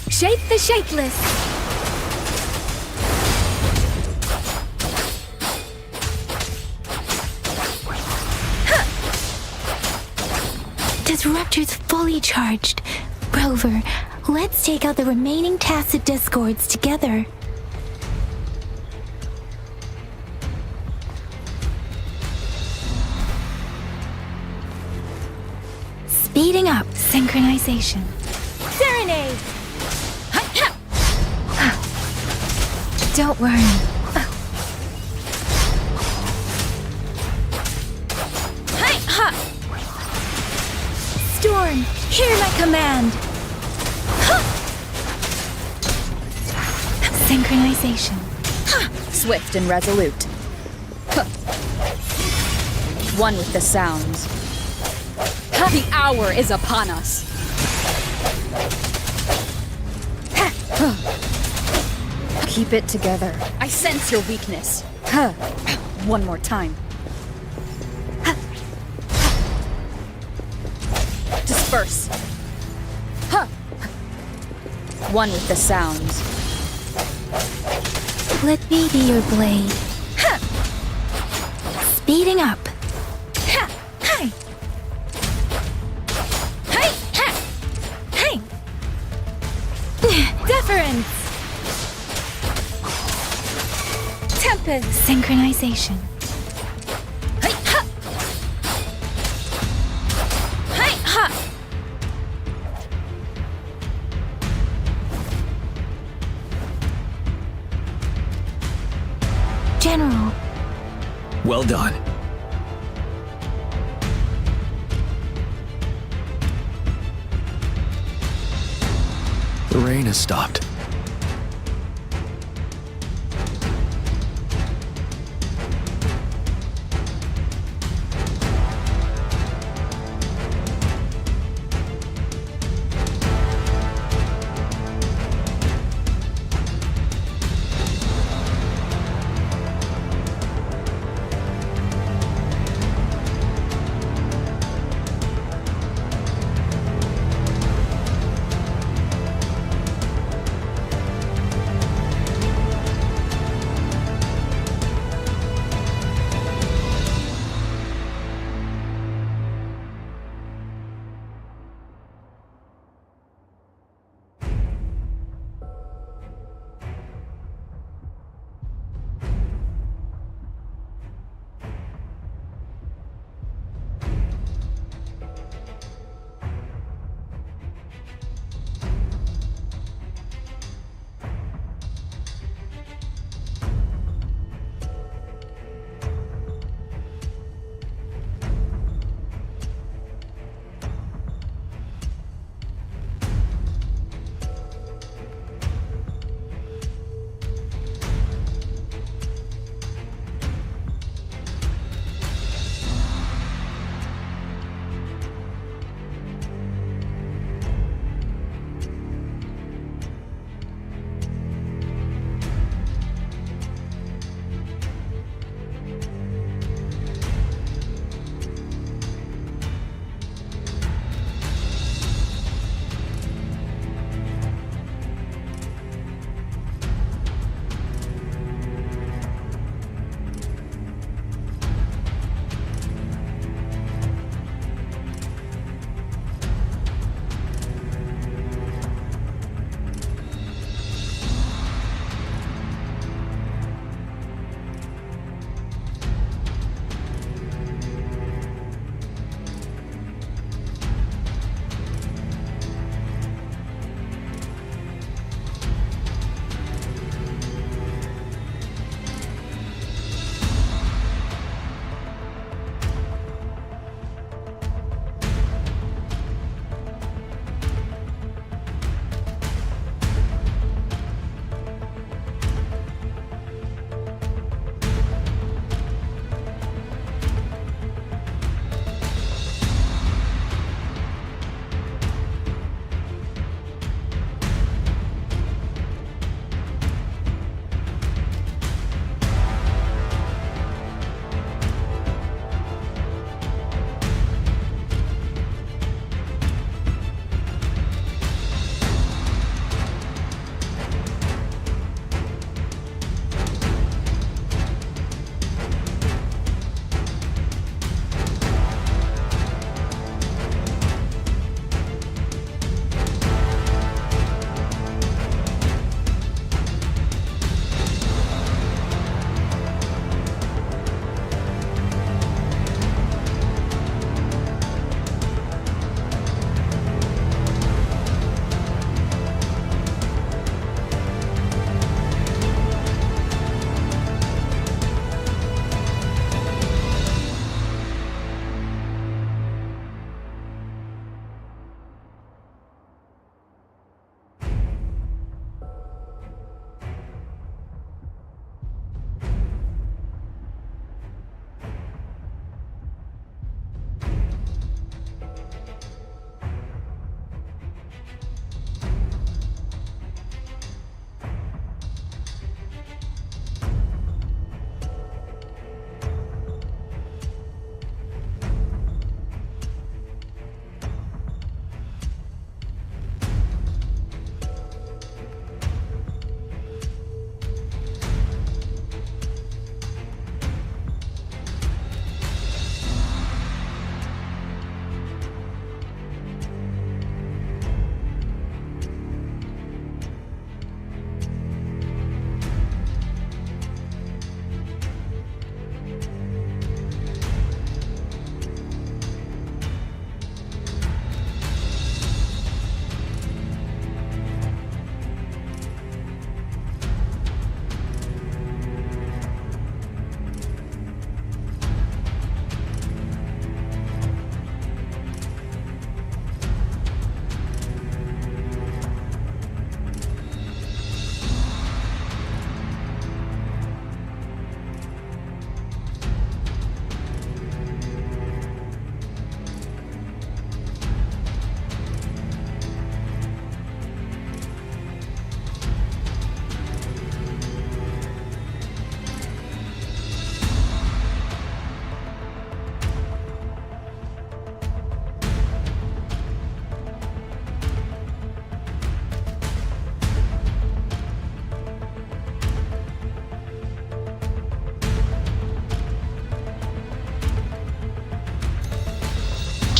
Shape the shapeless! Disruptors fully charged. Rover, let's take out the remaining tacit discords together. Speeding up. Synchronization. Serenade! Don't worry. Storm, hear my command! Synchronization. Swift and resolute. One with the sounds. The hour is upon us. Keep it together. I sense your weakness. One more time. Disperse. One with the sounds. Let me be your blade. Speeding up. Hi! Hi! Hi! Deference! Tempest! Synchronization. General. Well done. The rain has stopped.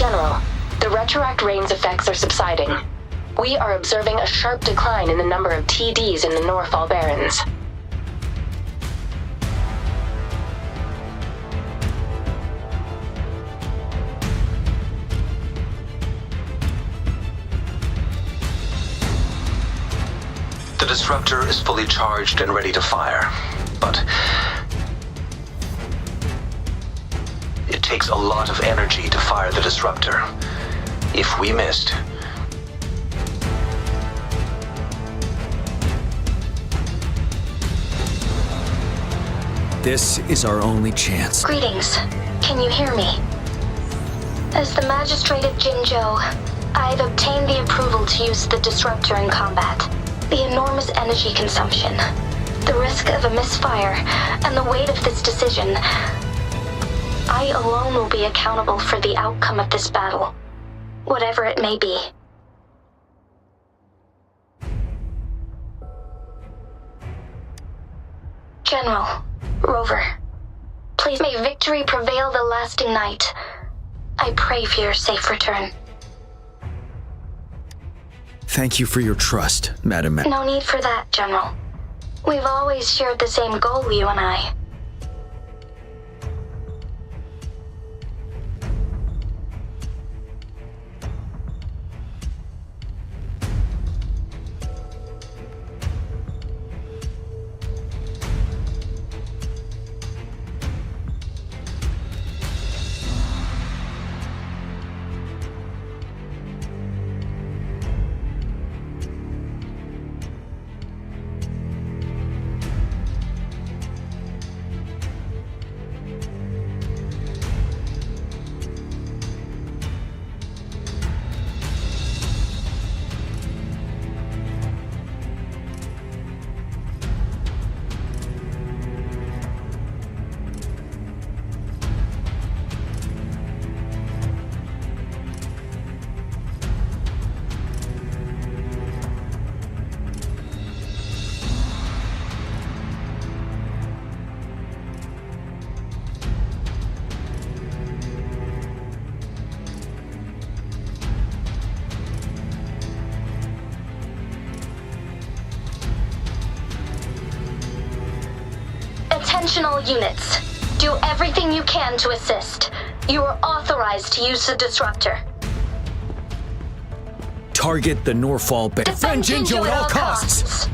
General, the retroact rain's effects are subsiding. We are observing a sharp decline in the number of TDs in the Norfall Barrens. The disruptor is fully charged and ready to fire, but it takes a lot of energy to fire the disruptor. If we missed, this is our only chance. Greetings. Can you hear me? As the Magistrate of Jinzhou, I've obtained the approval to use the disruptor in combat. The enormous energy consumption, the risk of a misfire, and the weight of this decision. I alone will be accountable for the outcome of this battle, whatever it may be. General, Rover, please may victory prevail the lasting night. I pray for your safe return. Thank you for your trust, Madam. No need for that, General. We've always shared the same goal, you and I. Attentional units, do everything you can to assist. You are authorized to use the disruptor. Target the Norfall Barrens. Defend Jinzhou at all costs!